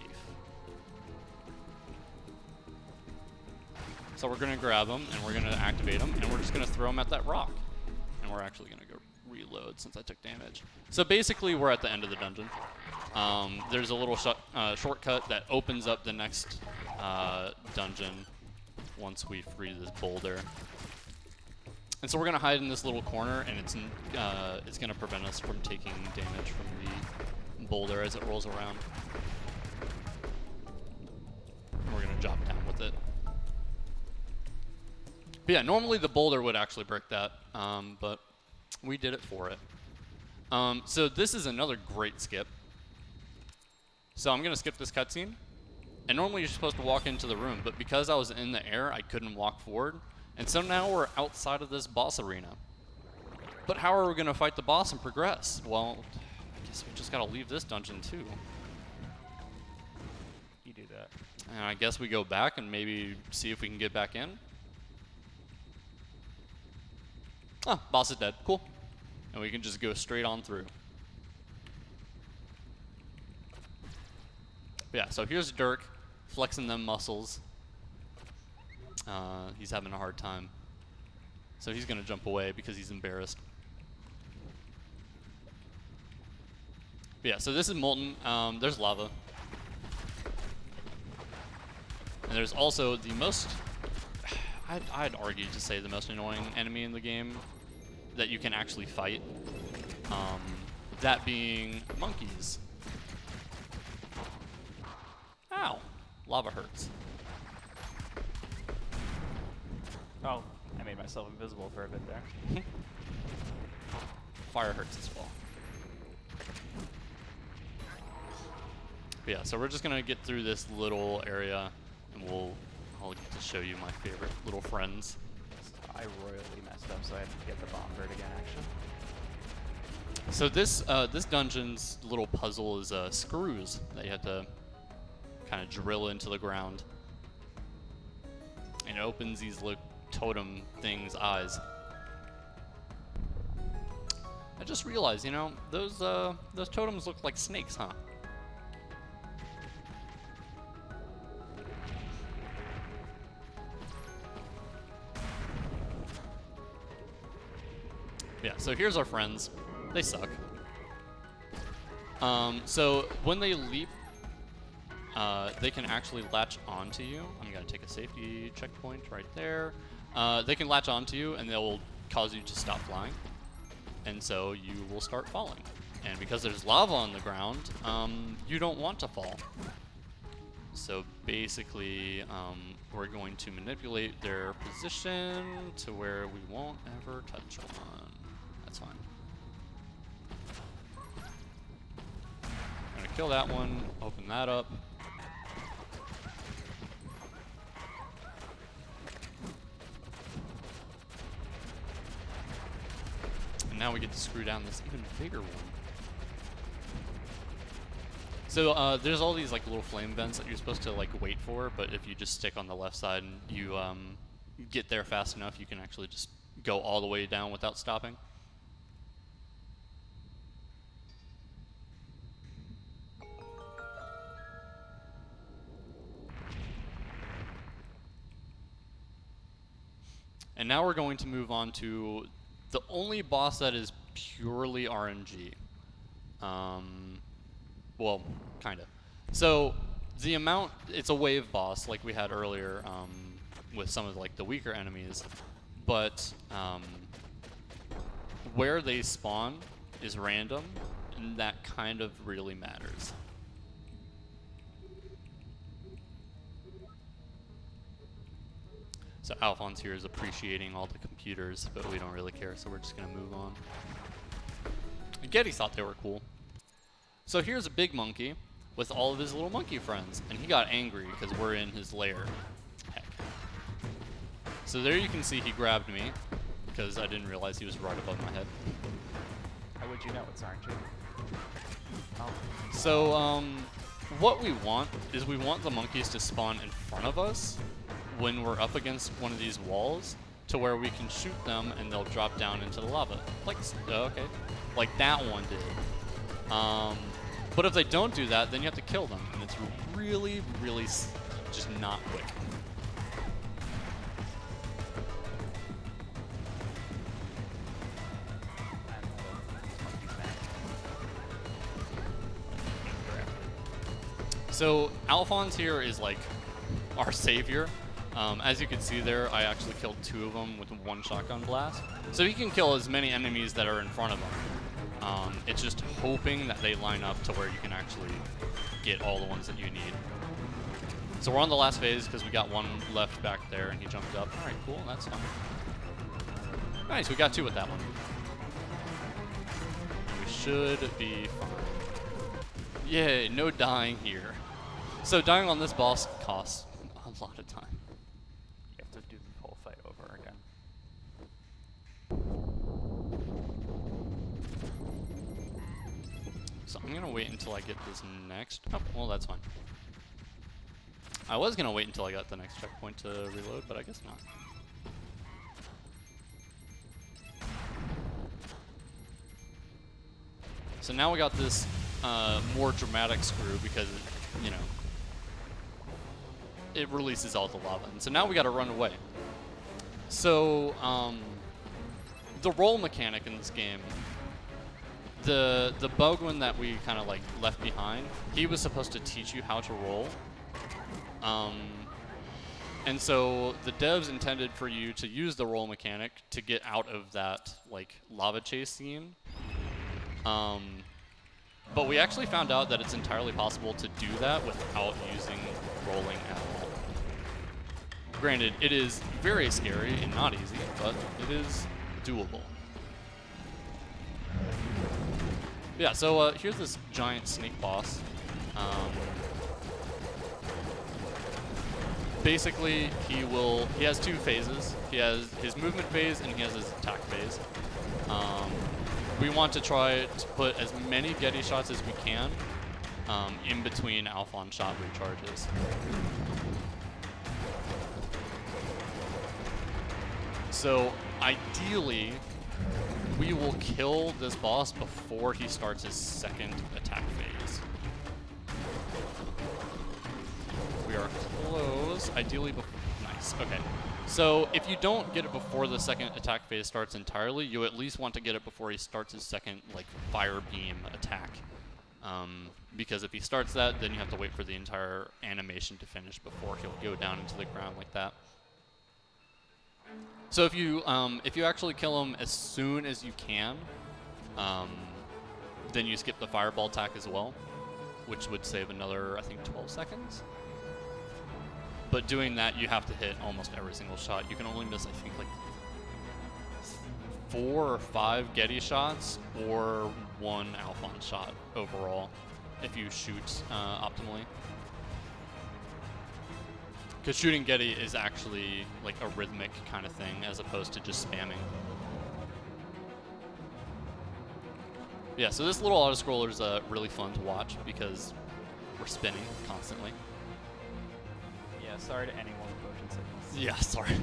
So we're gonna grab him and we're gonna activate him and we're just gonna throw him at that rock. And we're actually gonna go reload since I took damage. So basically we're at the end of the dungeon. There's a little shortcut that opens up the next dungeon once we free this boulder. And so we're gonna hide in this little corner, and it's gonna prevent us from taking damage from the boulder as it rolls around. And we're gonna drop down with it. But yeah, normally the boulder would actually break that, but we did it for it. So this is another great skip. So I'm gonna skip this cutscene. And normally you're supposed to walk into the room, but because I was in the air, I couldn't walk forward. And so now we're outside of this boss arena. But how are we gonna fight the boss and progress? Well, I guess we just gotta leave this dungeon too. You do that. And I guess we go back and maybe see if we can get back in. Oh, boss is dead. Cool. And we can just go straight on through. But yeah, so here's Dirk flexing them muscles. He's having a hard time. So he's gonna jump away because he's embarrassed. But yeah, so this is Molten. There's lava. And there's also the most, I'd argue to say the most annoying enemy in the game that you can actually fight. That being monkeys. Ow, lava hurts. Oh, I made myself invisible for a bit there. Fire hurts as well. But yeah, so we're just gonna get through this little area, and I'll get to show you my favorite little friends. I royally messed up, so I had to get the bomb bird again, actually. So this dungeon's little puzzle is screws that you have to kind of drill into the ground, and it opens these little totem things' eyes. I just realized, you know, those totems look like snakes, huh? Yeah, so here's our friends. They suck. So when they leap, they can actually latch onto you. I'm gonna take a safety checkpoint right there. They can latch onto you, and they'll cause you to stop flying. And so you will start falling. And because there's lava on the ground, you don't want to fall. So basically, we're going to manipulate their position to where we won't ever touch one. That's fine. I'm gonna kill that one, open that up. And now we get to screw down this even bigger one. So there's all these like little flame vents that you're supposed to like wait for, but if you just stick on the left side and you get there fast enough, you can actually just go all the way down without stopping. And now we're going to move on to the only boss that is purely RNG. Well, kind of. So the amount, it's a wave boss like we had earlier with some of like the weaker enemies, but where they spawn is random, and that kind of really matters. So Alphonse here is appreciating all the computers, but we don't really care, so we're just gonna move on. And Getty thought they were cool. So here's a big monkey with all of his little monkey friends, and he got angry because we're in his lair. Heck. So there you can see he grabbed me, because I didn't realize he was right above my head. How would you know it's RNG? Oh. So what we want is we want the monkeys to spawn in front of us when we're up against one of these walls, to where we can shoot them and they'll drop down into the lava. Like, okay, like that one did. But if they don't do that, then you have to kill them, and it's really, really just not quick. So Alphonse here is like our savior. As you can see there, I actually killed 2 of them with 1 shotgun blast. So you can kill as many enemies that are in front of them. It's just hoping that they line up to where you can actually get all the ones that you need. So we're on the last phase because we got 1 left back there and he jumped up. All right, cool, that's fine. Nice, we got 2 with that one. We should be fine. Yay, no dying here. So dying on this boss costs a lot of time. You have to do the whole fight over again. So I'm gonna wait until I get this next. Oh, well, that's fine. I was gonna wait until I got the next checkpoint to reload, but I guess not. So now we got this more dramatic screw because, you know, it releases all the lava. And so now we gotta run away. So, the roll mechanic in this game, the bugman that we kind of like left behind, he was supposed to teach you how to roll. And so the devs intended for you to use the roll mechanic to get out of that like lava chase scene. But we actually found out that it's entirely possible to do that without using rolling at all. Granted, it is very scary and not easy, but it is doable. Yeah, so here's this giant snake boss. Basically, he has 2 phases. He has his movement phase and he has his attack phase. We want to try to put as many Getty shots as we can in between Alphon shot recharges. So ideally, we will kill this boss before he starts his 2nd attack phase. We are close. Ideally, nice. Okay. So if you don't get it before the 2nd attack phase starts entirely, you at least want to get it before he starts his 2nd like fire beam attack. Because if he starts that, then you have to wait for the entire animation to finish before he'll go down into the ground like that. So if you actually kill him as soon as you can, then you skip the fireball attack as well, which would save another, I think, 12 seconds. But doing that, you have to hit almost every single shot. You can only miss, I think, like 4 or 5 Getty shots or 1 Alphon shot overall if you shoot optimally. Because shooting Getty is actually like a rhythmic kind of thing as opposed to just spamming. Yeah, so this little auto-scroller is really fun to watch because we're spinning constantly. Yeah, sorry to anyone with motion sickness. Yeah, sorry.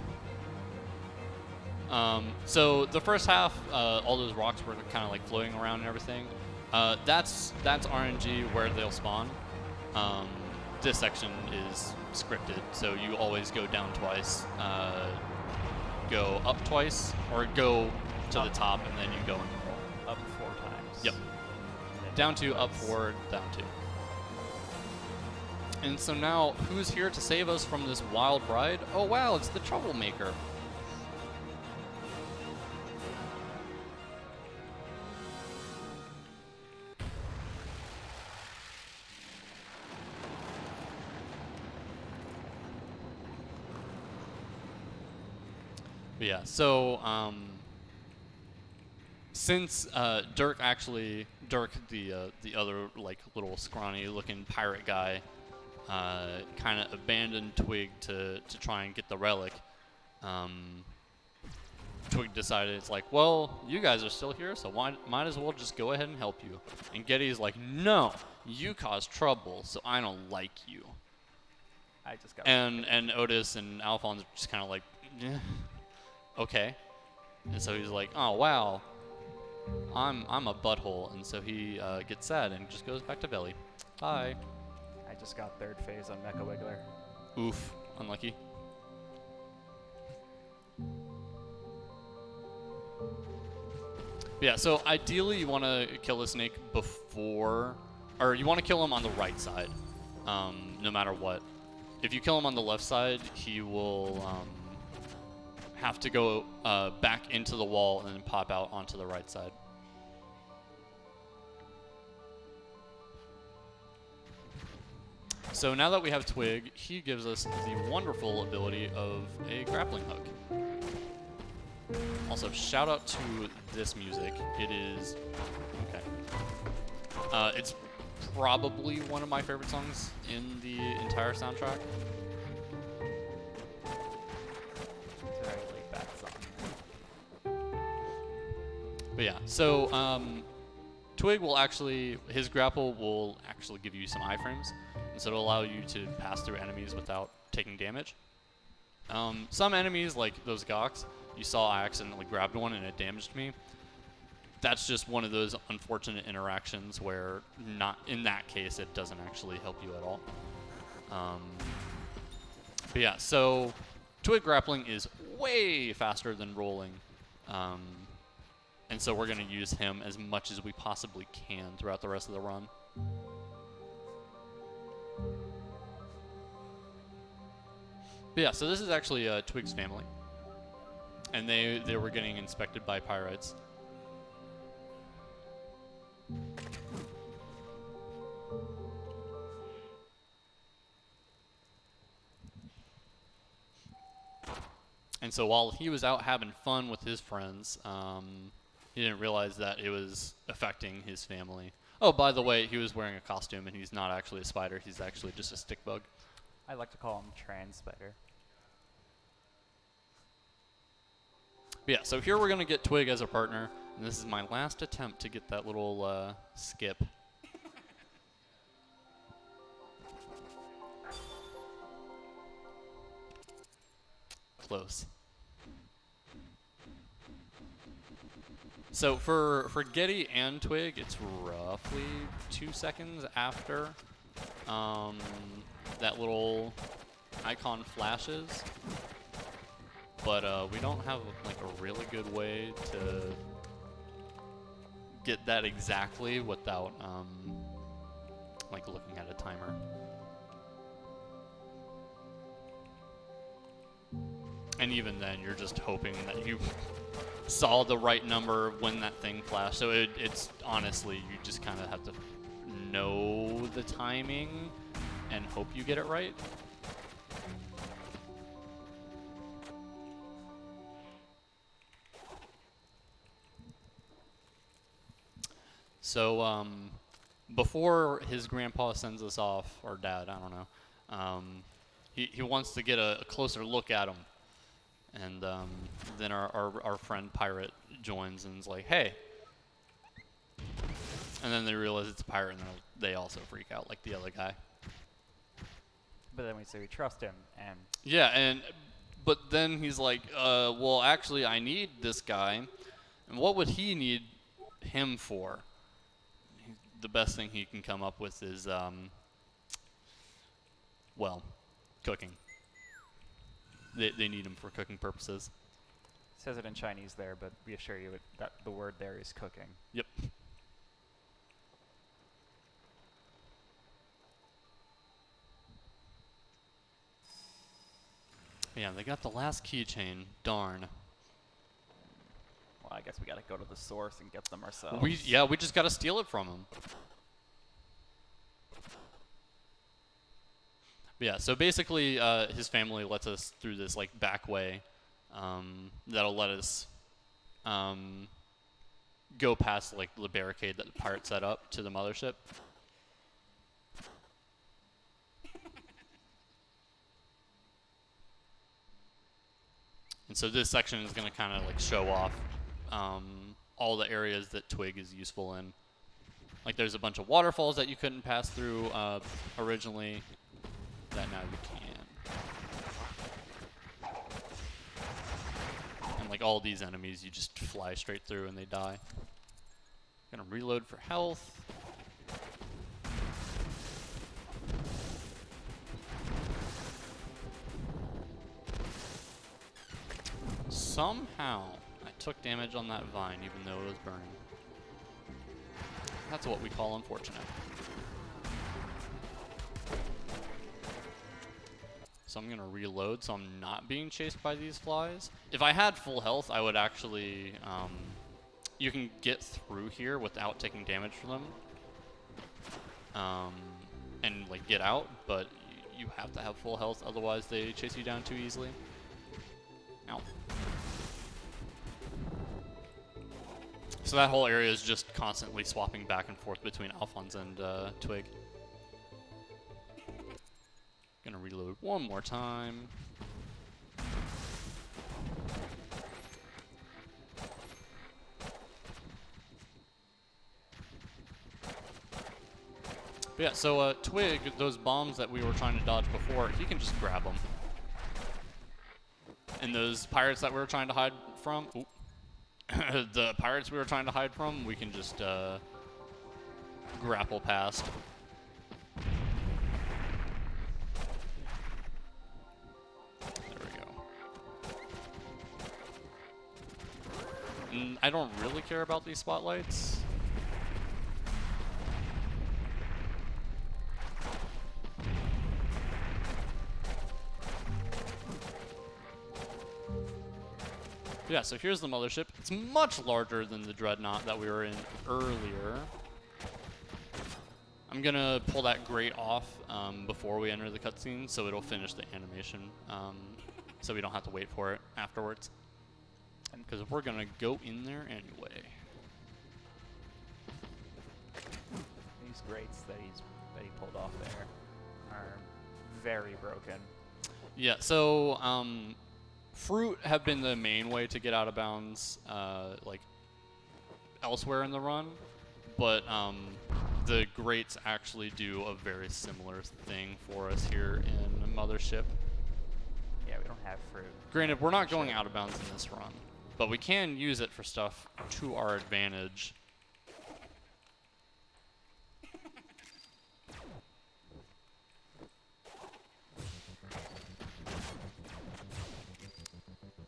So the first half, all those rocks were kind of like floating around and everything. That's RNG where they'll spawn. This section is scripted, so you always go down twice, go up twice, or go to the top and then you go in. Up 4 times. Yep. Down 2, up 4, down 2. And so now, who's here to save us from this wild ride? Oh wow, it's the troublemaker. But yeah, so since Dirk, the other like little scrawny looking pirate guy, kind of abandoned Twig to try and get the relic, Twig decided, it's like, well, you guys are still here, so might as well just go ahead and help you. And Getty's like, no, you caused trouble, so I don't like you. I just got. And Otis and Alphonse are just kind of like, yeah, okay. And so he's like, oh wow, I'm a butthole, and so he gets sad and just goes back to Belly. Bye. I just got 3rd phase on Mecha Wiggler. Oof, unlucky. Yeah, so ideally you want to kill the snake before, or you want to kill him on the right side, no matter what. if you kill him on the left side, he will have to go back into the wall and then pop out onto the right side. So now that we have Twig, he gives us the wonderful ability of a grappling hook. Also, shout out to this music. It is, okay. It's probably one of my favorite songs in the entire soundtrack. It's a very laid back song. But yeah, so Twig will actually, his grapple will actually give you some iframes, and so it'll allow you to pass through enemies without taking damage. Some enemies, like those Goks, you saw I accidentally grabbed one and it damaged me. That's just one of those unfortunate interactions where, not in that case, it doesn't actually help you at all. But yeah, so Twig grappling is way faster than rolling. And so we're going to use him as much as we possibly can throughout the rest of the run. But yeah, so this is actually Twig's family. And they were getting inspected by pirates. And so while he was out having fun with his friends, he didn't realize that it was affecting his family. Oh, by the way, he was wearing a costume, and he's not actually a spider. He's actually just a stick bug. I like to call him Trans Spider. But yeah, so here we're going to get Twig as a partner, and this is my last attempt to get that little skip. Close. So for Getty and Twig, it's roughly 2 seconds after that little icon flashes. But we don't have like a really good way to get that exactly without like looking at a timer. And even then, you're just hoping that you saw the right number when that thing flashed. So it's honestly, you just kind of have to know the timing and hope you get it right. So before his grandpa sends us off, or dad, I don't know, he wants to get a closer look at him. And then our friend Pirate joins and is like, hey. And then they realize it's a pirate, and they also freak out like the other guy. But then we say we trust him, and... Yeah, but then he's like, well, actually, I need this guy. And what would he need him for? The best thing he can come up with is, well, cooking. They need him for cooking purposes. It says it in Chinese there, but we assure you that the word there is cooking. Yep. Yeah, they got the last keychain. Darn. Well, I guess we gotta go to the source and get them ourselves. We just gotta steal it from him. But yeah, so basically, his family lets us through this like back way that'll let us go past like the barricade that the pirate set up to the mothership. And so this section is going to kind of like show off all the areas that Twig is useful in. Like there's a bunch of waterfalls that you couldn't pass through originally that now you can. And like all these enemies, you just fly straight through and they die. Gonna reload for health. Somehow, I took damage on that vine even though it was burning. That's what we call unfortunate. so I'm gonna reload so I'm not being chased by these flies. If I had full health, I would actually, you can get through here without taking damage from them, and like get out, but you have to have full health, otherwise they chase you down too easily. Ow. So that whole area is just constantly swapping back and forth between Alphonse and Twig. Gonna reload one more time. But yeah, so Twig, those bombs that we were trying to dodge before, he can just grab them. And those pirates that we were trying to hide from, the pirates we were trying to hide from, we can just grapple past. There we go. And I don't really care about these spotlights. Yeah, so here's the mothership. It's much larger than the dreadnought that we were in earlier. I'm gonna pull that grate off before we enter the cutscene, so it'll finish the animation, so we don't have to wait for it afterwards. Because we're gonna go in there anyway. These grates that he pulled off there are very broken. Yeah, so fruit have been the main way to get out of bounds, like elsewhere in the run, but the grates actually do a very similar thing for us here in Mothership. Yeah, we don't have fruit. Granted, we're not going out of bounds in this run, but we can use it for stuff to our advantage.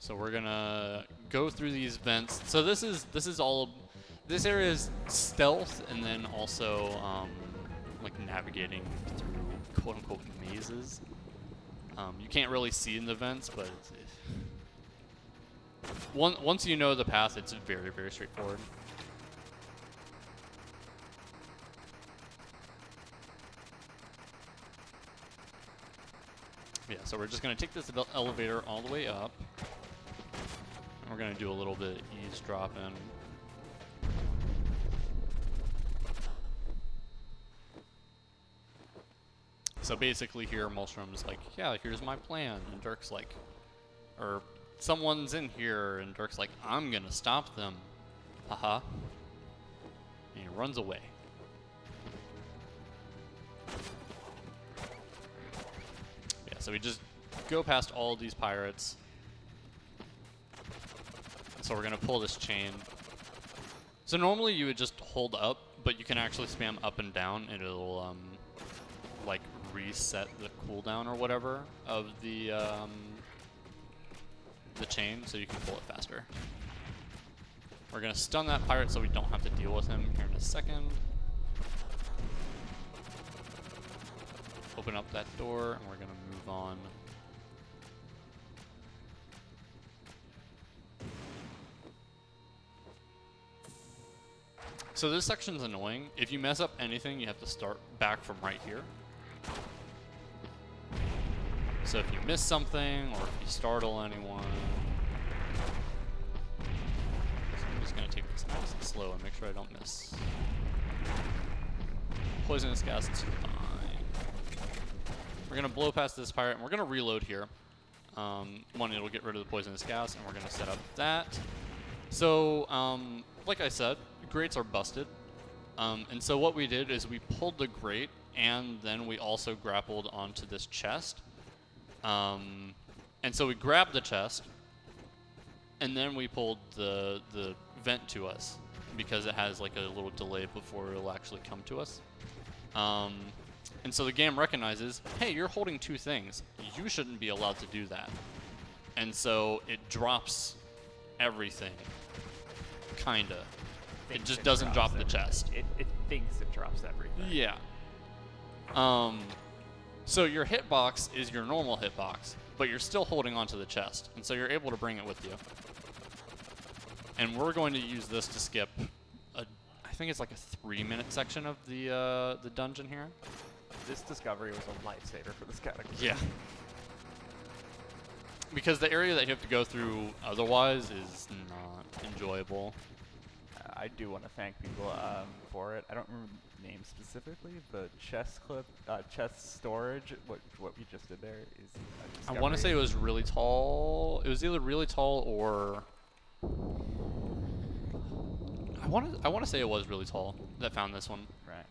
So we're gonna go through these vents. So this area is stealth, and then also like navigating through quote unquote mazes. You can't really see in the vents, but once you know the path, it's very, very straightforward. Yeah, so we're just gonna take this elevator all the way up. We're gonna do a little bit of eavesdropping. So basically here, Maelstrom's like, yeah, here's my plan. And Dirk's like, or someone's in here, and Dirk's like, I'm gonna stop them. Haha. And he runs away. Yeah, so we just go past all of these pirates. So we're gonna pull this chain. So normally you would just hold up, but you can actually spam up and down, and it'll like reset the cooldown or whatever of the chain, so you can pull it faster. We're gonna stun that pirate so we don't have to deal with him here in a second. Open up that door, and we're gonna move on. So this section's annoying. If you mess up anything, you have to start back from right here. So if you miss something, or if you startle anyone. So I'm just gonna take this nice and slow and make sure I don't miss. Poisonous gas is fine. We're gonna blow past this pirate, and we're gonna reload here. One, it'll get rid of the poisonous gas, and we're gonna set up that. So, like I said, grates are busted. And so what we did is we pulled the grate, and then we also grappled onto this chest. And so we grabbed the chest, and then we pulled the vent to us, because it has like a little delay before it'll actually come to us. And so the game recognizes, hey, you're holding two things. You shouldn't be allowed to do that. And so it drops everything. Kinda. It just doesn't drop the chest. It thinks it drops everything. Yeah. So your hitbox is your normal hitbox, but you're still holding onto the chest, and so you're able to bring it with you. And we're going to use this to skip I think it's like a 3-minute section of the dungeon here. This discovery was a lifesaver for this category. Yeah. Because the area that you have to go through otherwise is not enjoyable. I do want to thank people for it. I don't remember the name specifically, but chest storage, what we just did there is a discovery. I want to say it was really tall. It was either really tall or I want to say it was really tall that found this one. Right.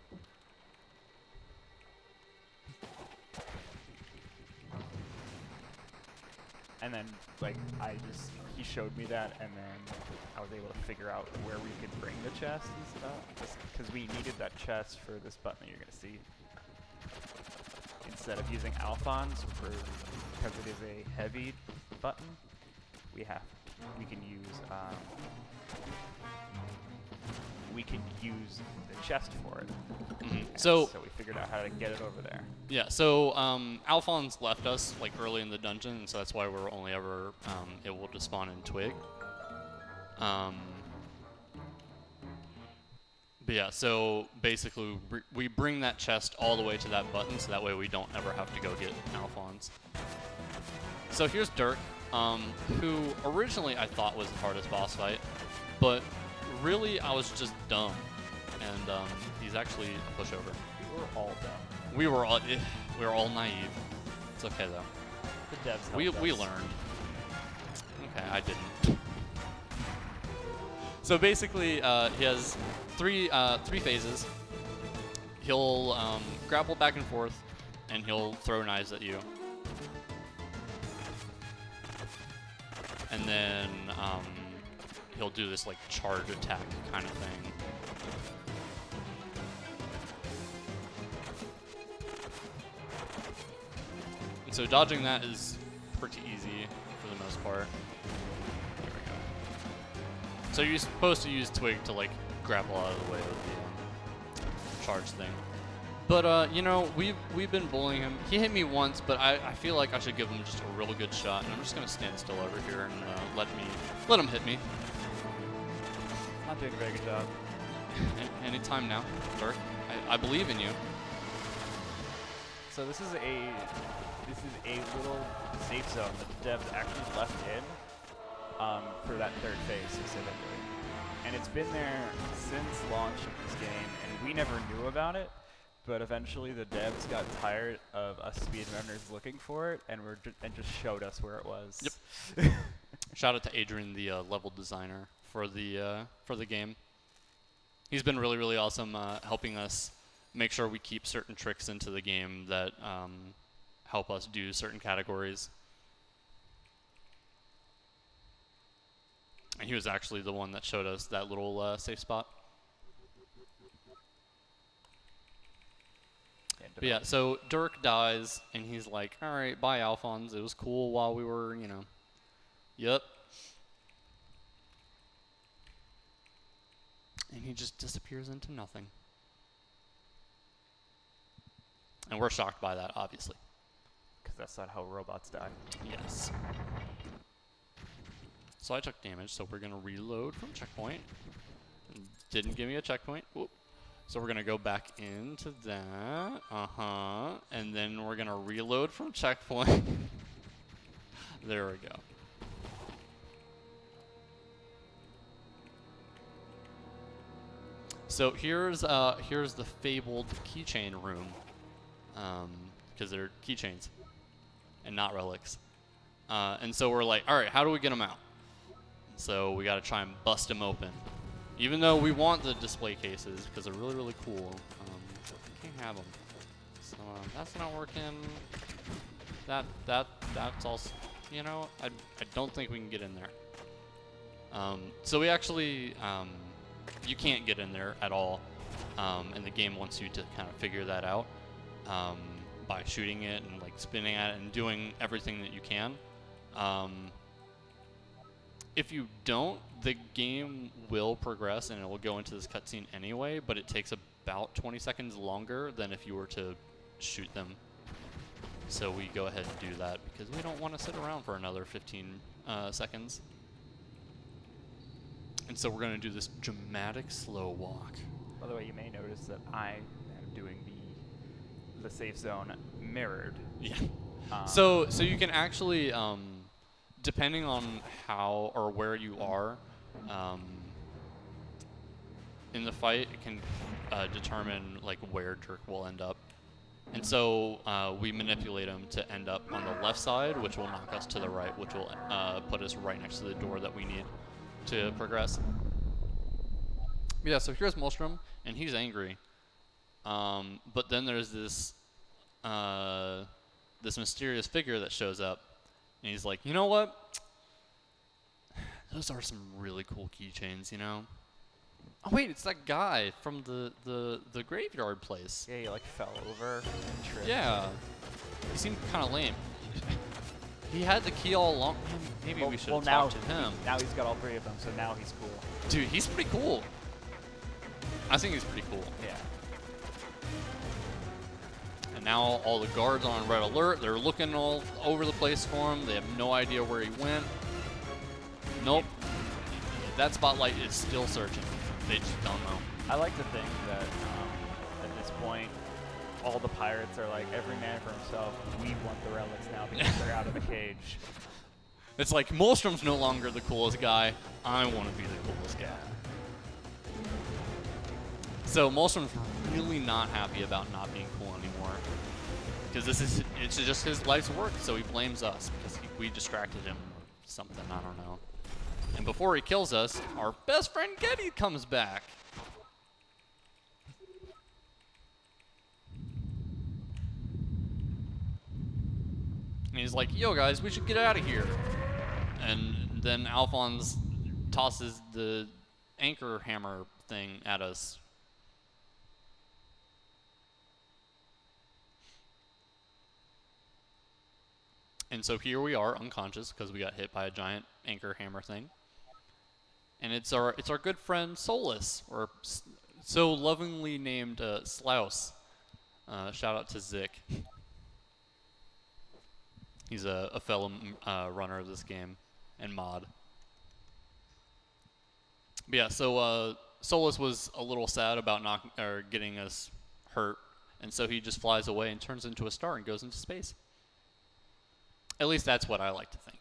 And then, like, he showed me that, and then I was able to figure out where we could bring the chest and stuff. Because we needed that chest for this button that you're going to see. Instead of using Alphonse, because it is a heavy button, we can use the chest for it. So we figured out how to get it over there. Yeah, so Alphonse left us like early in the dungeon, so that's why we're only ever able to spawn in Twig. But yeah, so basically we bring that chest all the way to that button, so that way we don't ever have to go get Alphonse. So here's Dirk, who originally I thought was the hardest boss fight, but really I was just dumb, and he's actually a pushover. We were all dumb. We were all naive. It's okay though. The devs We helped us. learned. Okay, I didn't. So basically, he has three phases. He'll grapple back and forth, and he'll throw knives at you. And then he'll do this like charge attack kind of thing. And so dodging that is pretty easy for the most part. There we go. So you're supposed to use Twig to like grapple out of the way of the charge thing. But you know, we've been bullying him. He hit me once, but I feel like I should give him just a real good shot, and I'm just gonna stand still over here and let him hit me. Not doing a very good job. Anytime now, Dirk. I believe in you. So this is a little safe zone that the devs actually left in for that third phase specifically, and it's been there since launch of this game, and we never knew about it. But eventually, the devs got tired of us speedrunners looking for it, and just showed us where it was. Yep. Shout out to Adrian, the level designer for the game. He's been really, really awesome, helping us make sure we keep certain tricks into the game that help us do certain categories. And he was actually the one that showed us that little safe spot. But yeah, so Dirk dies, and he's like, all right, bye, Alphonse. It was cool while we were, you know. Yep. And he just disappears into nothing. And we're shocked by that, obviously. Because that's not how robots die. Yes. So I took damage, so we're going to reload from checkpoint. Didn't give me a checkpoint. Whoop. So we're going to go back into that. And then we're going to reload from checkpoint. There we go. So here's the fabled keychain room. Because they're keychains and not relics. And so we're like, all right, how do we get them out? So we got to try and bust them open. Even though we want the display cases because they're really, really cool, we can't have them. So that's not working. That's also, you know, I don't think we can get in there. So we actually, you can't get in there at all, and the game wants you to kind of figure that out by shooting it and like spinning at it and doing everything that you can. If you don't, the game will progress and it will go into this cutscene anyway, but it takes about 20 seconds longer than if you were to shoot them So we go ahead and do that because we don't want to sit around for another 15 seconds. And so we're going to do this dramatic slow walk. By the way, you may notice that I am doing the safe zone mirrored. Yeah. So you can actually, depending on how or where you are in the fight, it can determine like where Dirk will end up. And so we manipulate him to end up on the left side, which will knock us to the right, which will put us right next to the door that we need to progress. But yeah, so here's Molstrom, and he's angry. But then there's this this mysterious figure that shows up, and he's like, you know what? Those are some really cool keychains, you know? Oh wait, it's that guy from the graveyard place. Yeah, he like fell over and tripped. Yeah, he seemed kind of lame. He had the key all along. Maybe we should have talked to him. Now he's got all 3 of them, so now he's cool. Dude, he's pretty cool. I think he's pretty cool. Yeah. And now all the guards are on red alert. They're looking all over the place for him. They have no idea where he went. Nope. That spotlight is still searching. They just don't know. I like to think that at this point, all the pirates are like, every man for himself. We want the relics now because they're out of the cage. It's like, Molstrom's no longer the coolest guy. I want to be the coolest guy. So Molstrom's really not happy about not being cool anymore. Because it's just his life's work, so he blames us because we distracted him or something, I don't know. And before he kills us, our best friend Getty comes back. And he's like, yo guys, we should get out of here. And then Alphonse tosses the anchor hammer thing at us. And so here we are, unconscious, because we got hit by a giant anchor hammer thing. And it's our good friend Solus, or so lovingly named Slouse. Shout out to Zik. He's a fellow runner of this game and mod. But yeah, so Solus was a little sad about getting us hurt, and so he just flies away and turns into a star and goes into space. At least that's what I like to think.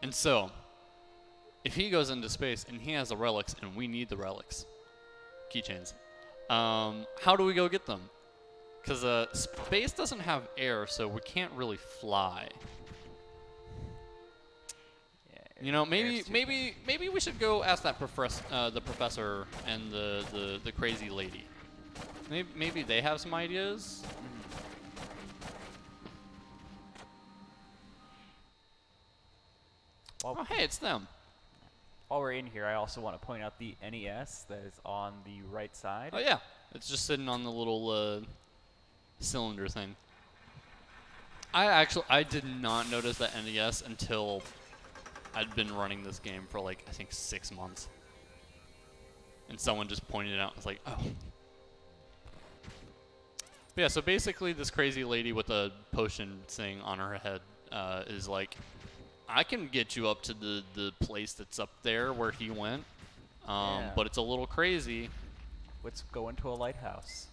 And so, if he goes into space and he has the relics and we need the relics, keychains, how do we go get them? Because space doesn't have air, so we can't really fly. Yeah, you know, maybe we should go ask that the professor and the crazy lady. Maybe they have some ideas. Well, oh, hey, it's them. While we're in here, I also want to point out the NES that is on the right side. Oh yeah, it's just sitting on the little cylinder thing. I did not notice that NES until I'd been running this game for like I think 6 months, and someone just pointed it out. I was like, oh. But yeah, so basically, this crazy lady with a potion thing on her head is like, I can get you up to the place that's up there where he went, Yeah. but it's a little crazy. Let's go into a lighthouse.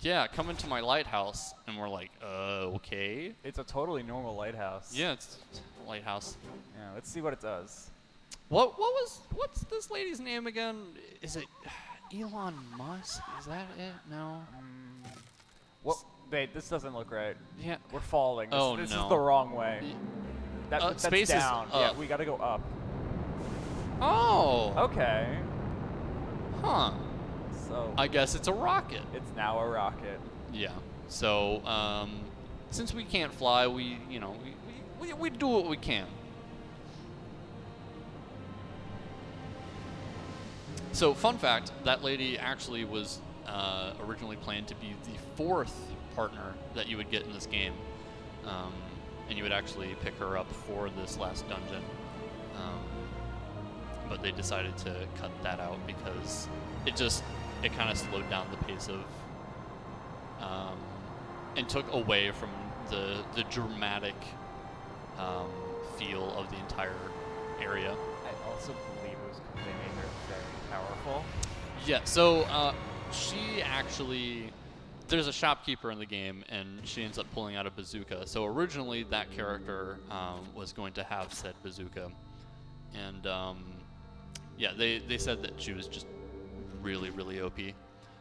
Yeah, come into my lighthouse, and we're like, okay. It's a totally normal lighthouse. Yeah, it's a lighthouse. Yeah, let's see what it does. What's this lady's name again? Is it Elon Musk? Is that it? No. What? Wait, this doesn't look right. Yeah. We're falling. This no. is the wrong way. That's space down. is up. Yeah, we gotta go up. Oh. Okay. Huh. So I guess it's a rocket. it's now a rocket. Yeah. So, since we can't fly, we do what we can. So, fun fact, that lady actually was originally planned to be the 4th partner that you would get in this game. And you would actually pick her up for this last dungeon. But they decided to cut that out because it kind of slowed down the pace of and took away from the dramatic feel of the entire area. I also believe it was because they made her very powerful. Yeah, so she actually, there's a shopkeeper in the game, and she ends up pulling out a bazooka. So originally, that character was going to have said bazooka, and yeah, they said that she was just really, really OP.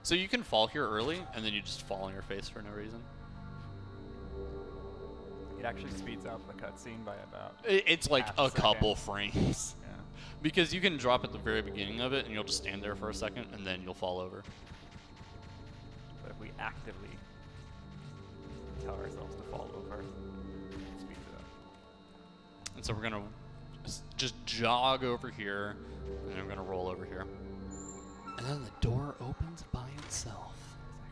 So you can fall here early, and then you just fall on your face for no reason. It actually speeds up the cutscene by about. It's like half a second. couple frames. Yeah. Because you can drop at the very beginning of it, and you'll just stand there for a second, and then you'll fall over. But if we actively tell ourselves to fall over, it speeds it up. And so we're gonna just jog over here, and then we're gonna roll over here. And then the door opens by itself.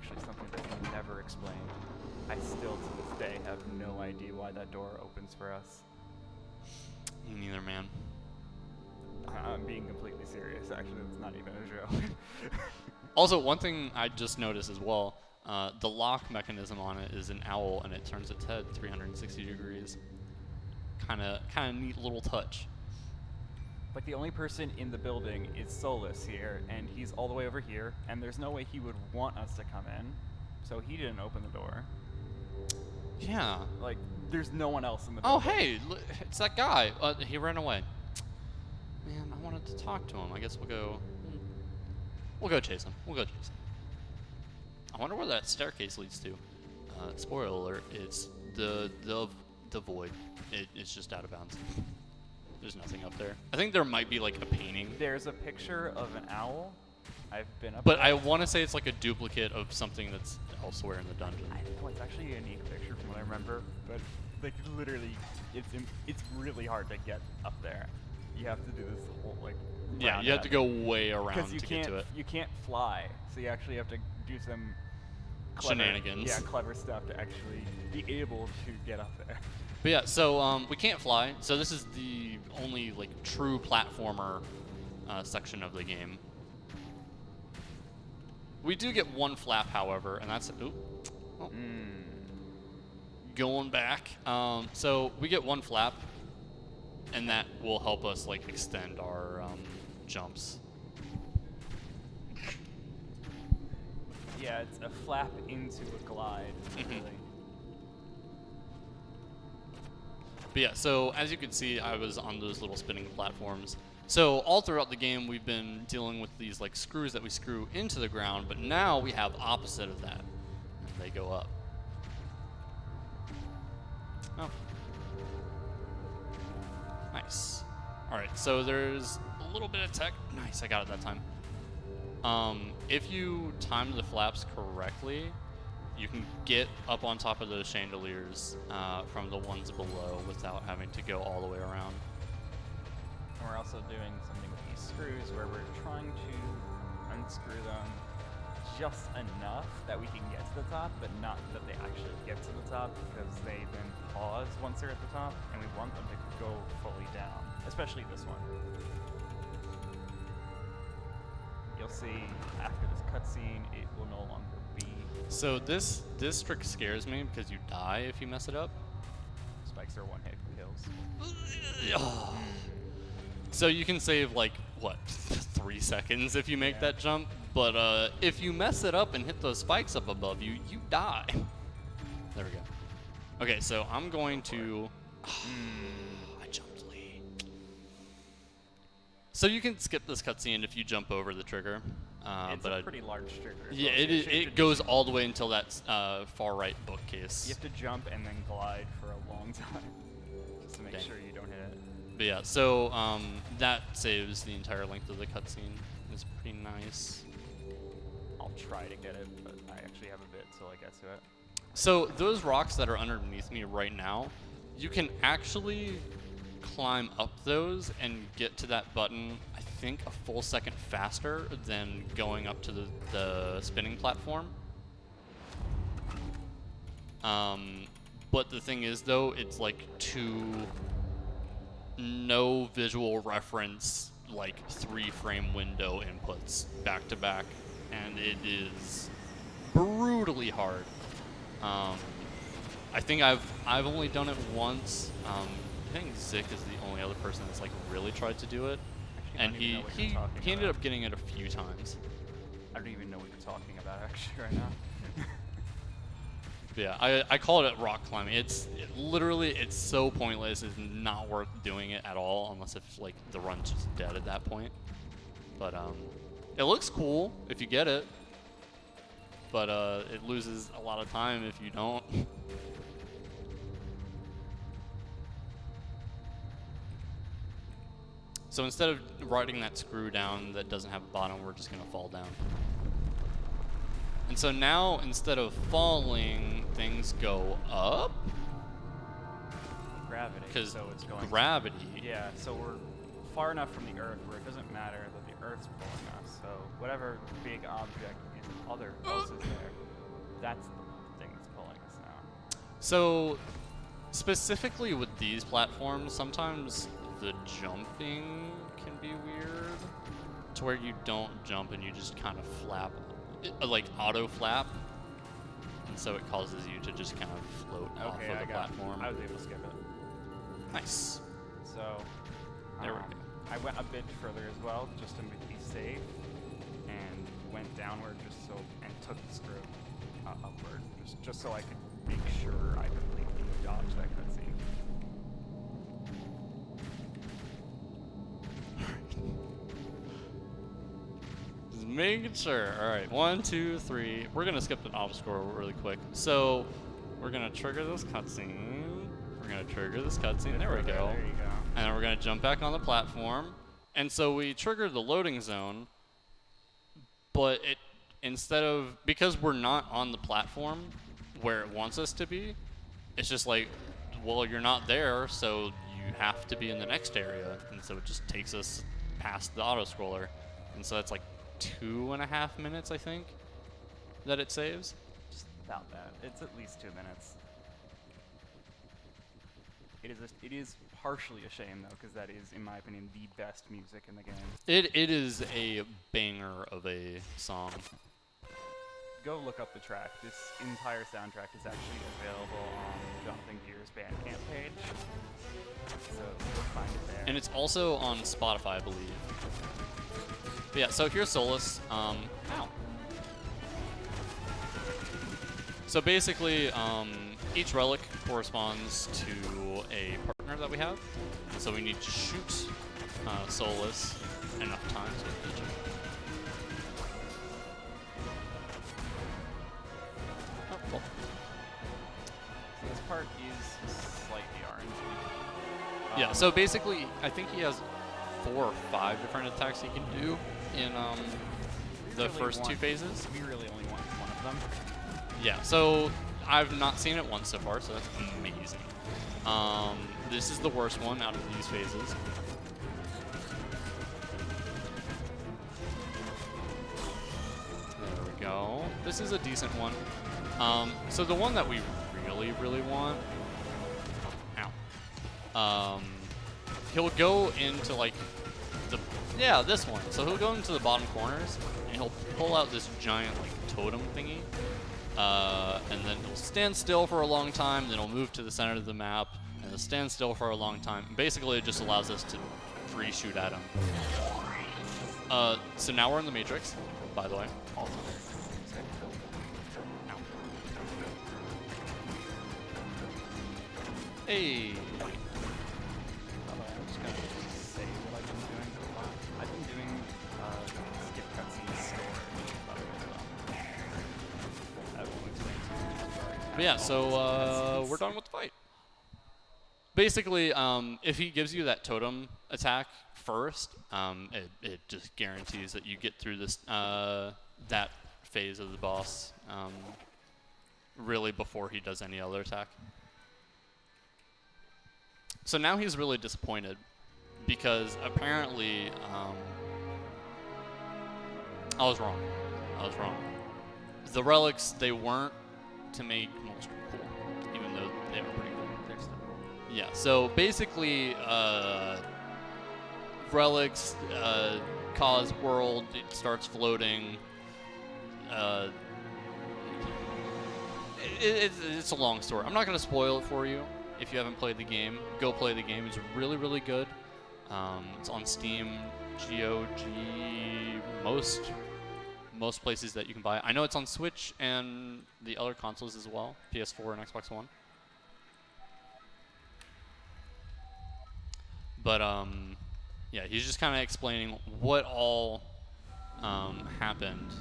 It's actually something that's never explained. I still, to this day, have no idea why that door opens for us. Me neither, man. I'm being completely serious. Actually, it's not even a joke. Also, one thing I just noticed as well, the lock mechanism on it is an owl, and it turns its head 360 degrees. Kind of neat little touch. Like, the only person in the building is Solus here, and he's all the way over here, and there's no way he would want us to come in, so he didn't open the door. Yeah. Like, there's no one else in the Oh, building. hey, it's that guy. He ran away. Man, I wanted to talk to him. I guess we'll go chase him. We'll go chase him. I wonder where that staircase leads to. Spoiler alert, it's the void. It's just out of bounds. There's nothing up there. I think there might be like a painting. There's a picture of an owl. I've been up But there. I want to say it's like a duplicate of something that's elsewhere in the dungeon. I know it's actually a unique picture from what I remember, but like literally, it's really hard to get up there. You have to do this whole like. Yeah, you have to go way around you to can't, get to it. You can't fly, so you actually have to do some clever, Shenanigans. Yeah, clever stuff to actually be able to get up there. But yeah, so we can't fly. So this is the only like true platformer section of the game. We do get one flap, however, and that's going back. So we get one flap, and that will help us like extend our jumps. Yeah, it's a flap into a glide. Really. But yeah, so as you can see, I was on those little spinning platforms. So all throughout the game, we've been dealing with these like screws that we screw into the ground, but now we have opposite of that. They go up. Oh. Nice. All right, so there's a little bit of tech. Nice, I got it that time. If you time the flaps correctly, you can get up on top of those chandeliers from the ones below without having to go all the way around. And we're also doing something with these screws where we're trying to unscrew them just enough that we can get to the top, but not that they actually get to the top, because they then pause once they're at the top, and we want them to go fully down, especially this one. You'll see after this cutscene, it will no longer be. So this trick scares me because you die if you mess it up. Spikes are one-hit kills. So you can save like what 3 seconds if you make that jump, but if you mess it up and hit those spikes up above you, you die. There we go. Okay, so I'm going to. I jumped late. So you can skip this cutscene if you jump over the trigger. It's a pretty large trigger. Yeah, so it goes all the way until that far right bookcase. You have to jump and then glide for a long time, just to make sure you don't hit it. But yeah, so that saves the entire length of the cutscene. It's pretty nice. I'll try to get it, but I actually have a bit till I get to it. So those rocks that are underneath me right now, you can actually climb up those and get to that button, I think, a full second faster than going up to the spinning platform. But the thing is, though, it's like no visual reference, like 3-frame window inputs back to back, and it is brutally hard. I think I've only done it once. I think Zik is the only other person that's like really tried to do it, Actually, I and don't even know what you're he talking ended about. up getting it a few times. I don't even know what you're talking about actually right now. Yeah, I call it rock climbing. Literally it's so pointless. It's not worth doing it at all unless if like the run's just dead at that point. But it looks cool if you get it, but it loses a lot of time if you don't. So instead of riding that screw down that doesn't have a bottom, we're just gonna fall down. And so now, instead of falling, things go up. Gravity. Because So it's going. gravity. Yeah. So we're far enough from the Earth where it doesn't matter that the Earth's pulling us. So whatever big object else is there, that's the thing that's pulling us now. So specifically with these platforms, sometimes the jumping can be weird, to where you don't jump and you just kind of flap, like auto flap, and so it causes you to just kind of float off of the platform. I was able to skip it. Nice. So There we go. I went a bit further as well, just to be safe, and went downward and took the screw upward, just so I could make sure I completely dodged that cutscene. Just making sure. All right, 1, 2, 3. We're gonna skip the auto score really quick. So we're gonna trigger this cutscene. We're gonna trigger this cutscene. There we go. There you go. And then we're gonna jump back on the platform. And so we triggered the loading zone, but because we're not on the platform where it wants us to be, it's just like, well, you're not there, so you have to be in the next area. And so it just takes us past the auto scroller. And so that's like 2.5 minutes, I think, that it saves. Just about that. It's at least 2 minutes. It is partially a shame though, because that is, in my opinion, the best music in the game. It is a banger of a song. Go look up the track. This entire soundtrack is actually available on Jonathan Gear's Bandcamp page, so you'll find it there. And it's also on Spotify, I believe. But yeah, so here's Solus. Ow. So basically, each relic corresponds to a partner that we have. So we need to shoot Solus enough times. Oh, cool. So this part is slightly RNG. Yeah, so basically, I think he has 4 or 5 different attacks he can do in the first 2 phases. We really only want one of them. Yeah, so I've not seen it once so far, so that's amazing. This is the worst one out of these phases. There we go. This is a decent one. So the one that we really want, he'll go into like this one. So he'll go into the bottom corners and he'll pull out this giant like totem thingy. And then he'll stand still for a long time, then he'll move to the center of the map, and he'll stand still for a long time. Basically, it just allows us to free shoot at him. So now we're in the Matrix, by the way. Also, Hey! I'm just gonna say what I've been doing a lot. I've been doing skip cutscenes storage. I won't explain too much. But yeah, so we're done with the fight. Basically, if he gives you that totem attack first, it just guarantees that you get through this that phase of the boss really before he does any other attack. So now he's really disappointed because apparently I was wrong. The relics, they weren't to make monster cool, even though they were pretty cool. They're still cool. Yeah, so basically, relics cause world, it starts floating, it's a long story. I'm not going to spoil it for you. If you haven't played the game, go play the game. It's really, really good. It's on Steam, GOG, most places that you can buy it. I know it's on Switch and the other consoles as well, PS4 and Xbox One. But yeah, he's just kind of explaining what all happened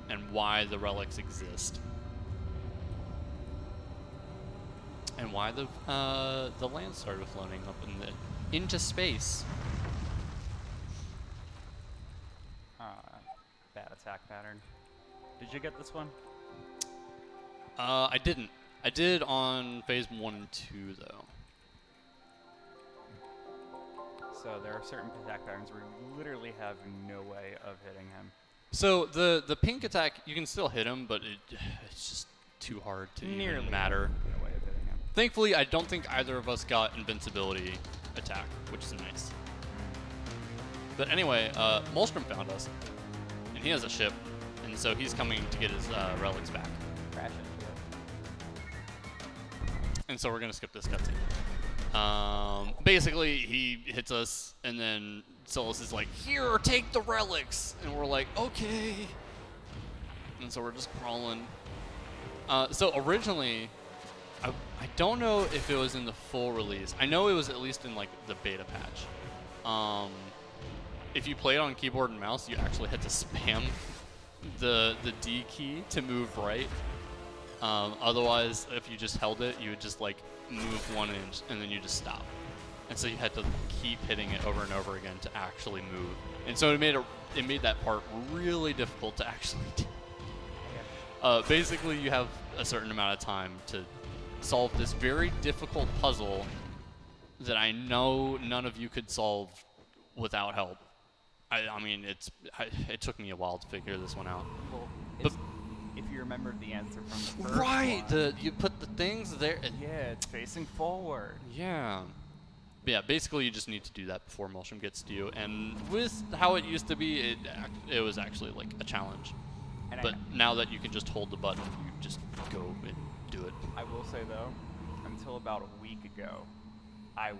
and why the relics exist. And why the land started floating up into space. Bad attack pattern. Did you get this one? I didn't. I did on phase 1 and 2 though. So there are certain attack patterns where you literally have no way of hitting him. So the pink attack, you can still hit him, but it's just too hard to even matter. No way of hitting him. Thankfully, I don't think either of us got invincibility attack, which is nice. But anyway, Molstrom found us, and he has a ship, and so he's coming to get his relics back. Crash into it. And so we're gonna skip this cutscene. Basically, he hits us, and then Solus is like, "Here, take the relics," and we're like, "Okay." And so we're just crawling. So originally, I don't know if it was in the full release. I know it was at least in like the beta patch. If you played on keyboard and mouse, you actually had to spam the D key to move right. Otherwise, if you just held it, you would just like move 1 inch and then you just stop. And so you had to keep hitting it over and over again to actually move. And so it made that part really difficult to actually do. Basically, you have a certain amount of time to solve this very difficult puzzle that I know none of you could solve without help. I mean, it took me a while to figure this one out. Well, But if you remember the answer from the first right, one. you put the things there. Yeah, it's facing forward. Yeah. But yeah, basically you just need to do that before Molstrom gets to you. And with how it used to be, it was actually like a challenge. And But now that you can just hold the button, you just go and do it. I will say though, until about a week ago, I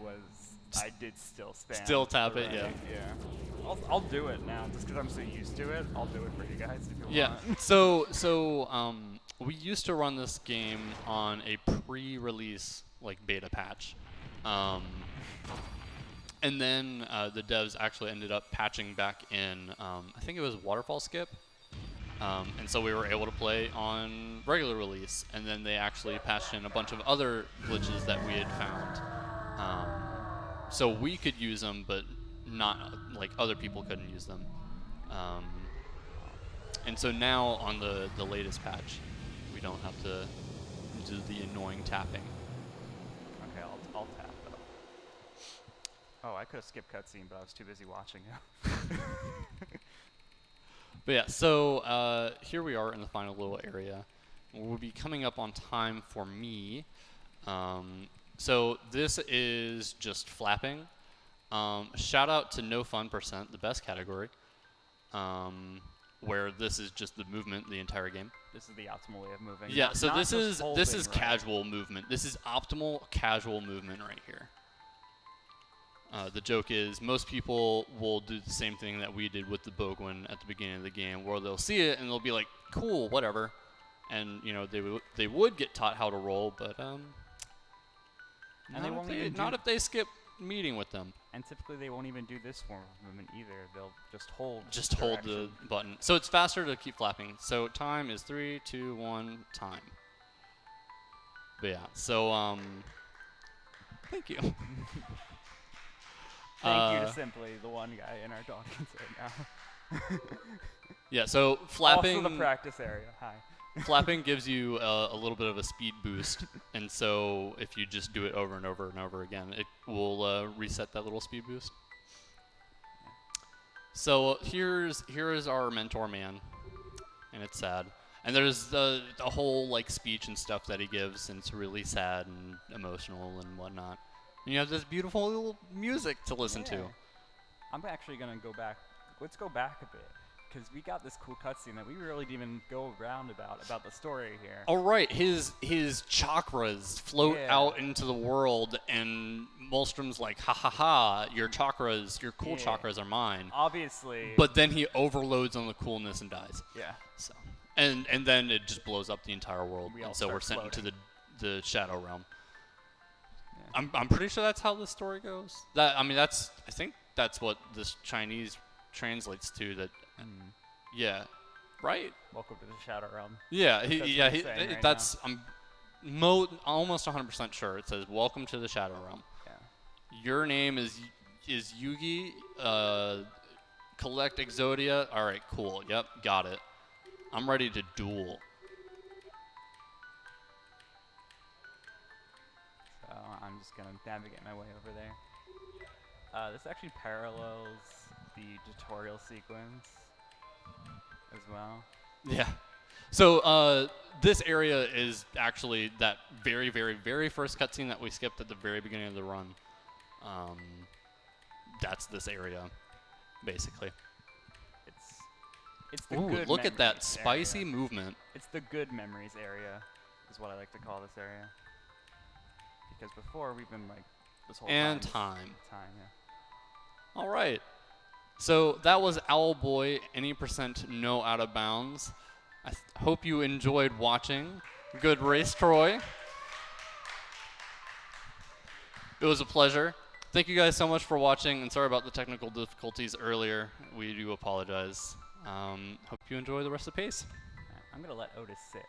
did still spam. Still tap it, right. yeah. Yeah. I'll do it now, just because I'm so used to it. I'll do it for you guys if you Yeah. want. So we used to run this game on a pre-release like beta patch. And then the devs actually ended up patching back in, I think it was Waterfall Skip. And so we were able to play on regular release. And then they actually patched in a bunch of other glitches that we had found. So we could use them, but not like other people couldn't use them. And so now on the latest patch, we don't have to do the annoying tapping. Okay, I'll tap though. Oh, I could have skipped cutscene, but I was too busy watching it. But yeah, so here we are in the final little area. We'll be coming up on time for me. So this is just flapping. Shout out to No Fun %, the best category, where this is just the movement the entire game. This is the optimal way of moving. Yeah, so Not this just is holding, right? casual movement. This is optimal casual movement right here. The joke is most people will do the same thing that we did with the Bogwin at the beginning of the game, where they'll see it and they'll be like, "Cool, whatever," and you know they would get taught how to roll, but not if they skip meeting with them. And typically they won't even do this form of movement either. They'll just hold. Just hold the button. So it's faster to keep flapping. So time is 3, 2, 1, time. But yeah, so thank you. Thank you to Simply, the one guy in our Dawkins right now. Yeah, so flapping. Also the practice area. Hi. Flapping gives you a little bit of a speed boost, and so if you just do it over and over and over again, it will reset that little speed boost. So here is our mentor man, and it's sad. And there's the whole like speech and stuff that he gives, and it's really sad and emotional and whatnot. And you have this beautiful little music to listen to. I'm actually gonna go back. Let's go back a bit, because we got this cool cutscene that we really didn't even go around about the story here. All right, his chakras float out into the world, and Molstrom's like, ha ha ha, your chakras, your cool chakras are mine. Obviously. But then he overloads on the coolness and dies. Yeah. So, and then it just blows up the entire world, and so we're sent floating. into the Shadow Realm. Yeah. I'm pretty sure that's how the story goes. I think that's what this Chinese translates to. That. Yeah. Right? Welcome to the Shadow Realm. Yeah, That's I'm almost 100% sure. It says, "Welcome to the Shadow Realm." Yeah. Your name is Yugi. Collect Exodia. All right, cool. Yep, got it. I'm ready to duel. So I'm just gonna navigate my way over there. This actually parallels the tutorial sequence as well. Yeah. So this area is actually that very, very, very first cutscene that we skipped at the very beginning of the run. That's this area, basically. It's the Ooh, good look at that memories spicy area. movement. It's the good memories area, is what I like to call this area. Because before we've been like this whole And time. time. Yeah. All right. So that was Owlboy, any % no out of bounds. I hope you enjoyed watching. Good race, Troy. It was a pleasure. Thank you guys so much for watching, and sorry about the technical difficulties earlier. We do apologize. Hope you enjoy the rest of PACE. I'm gonna let Otis sit.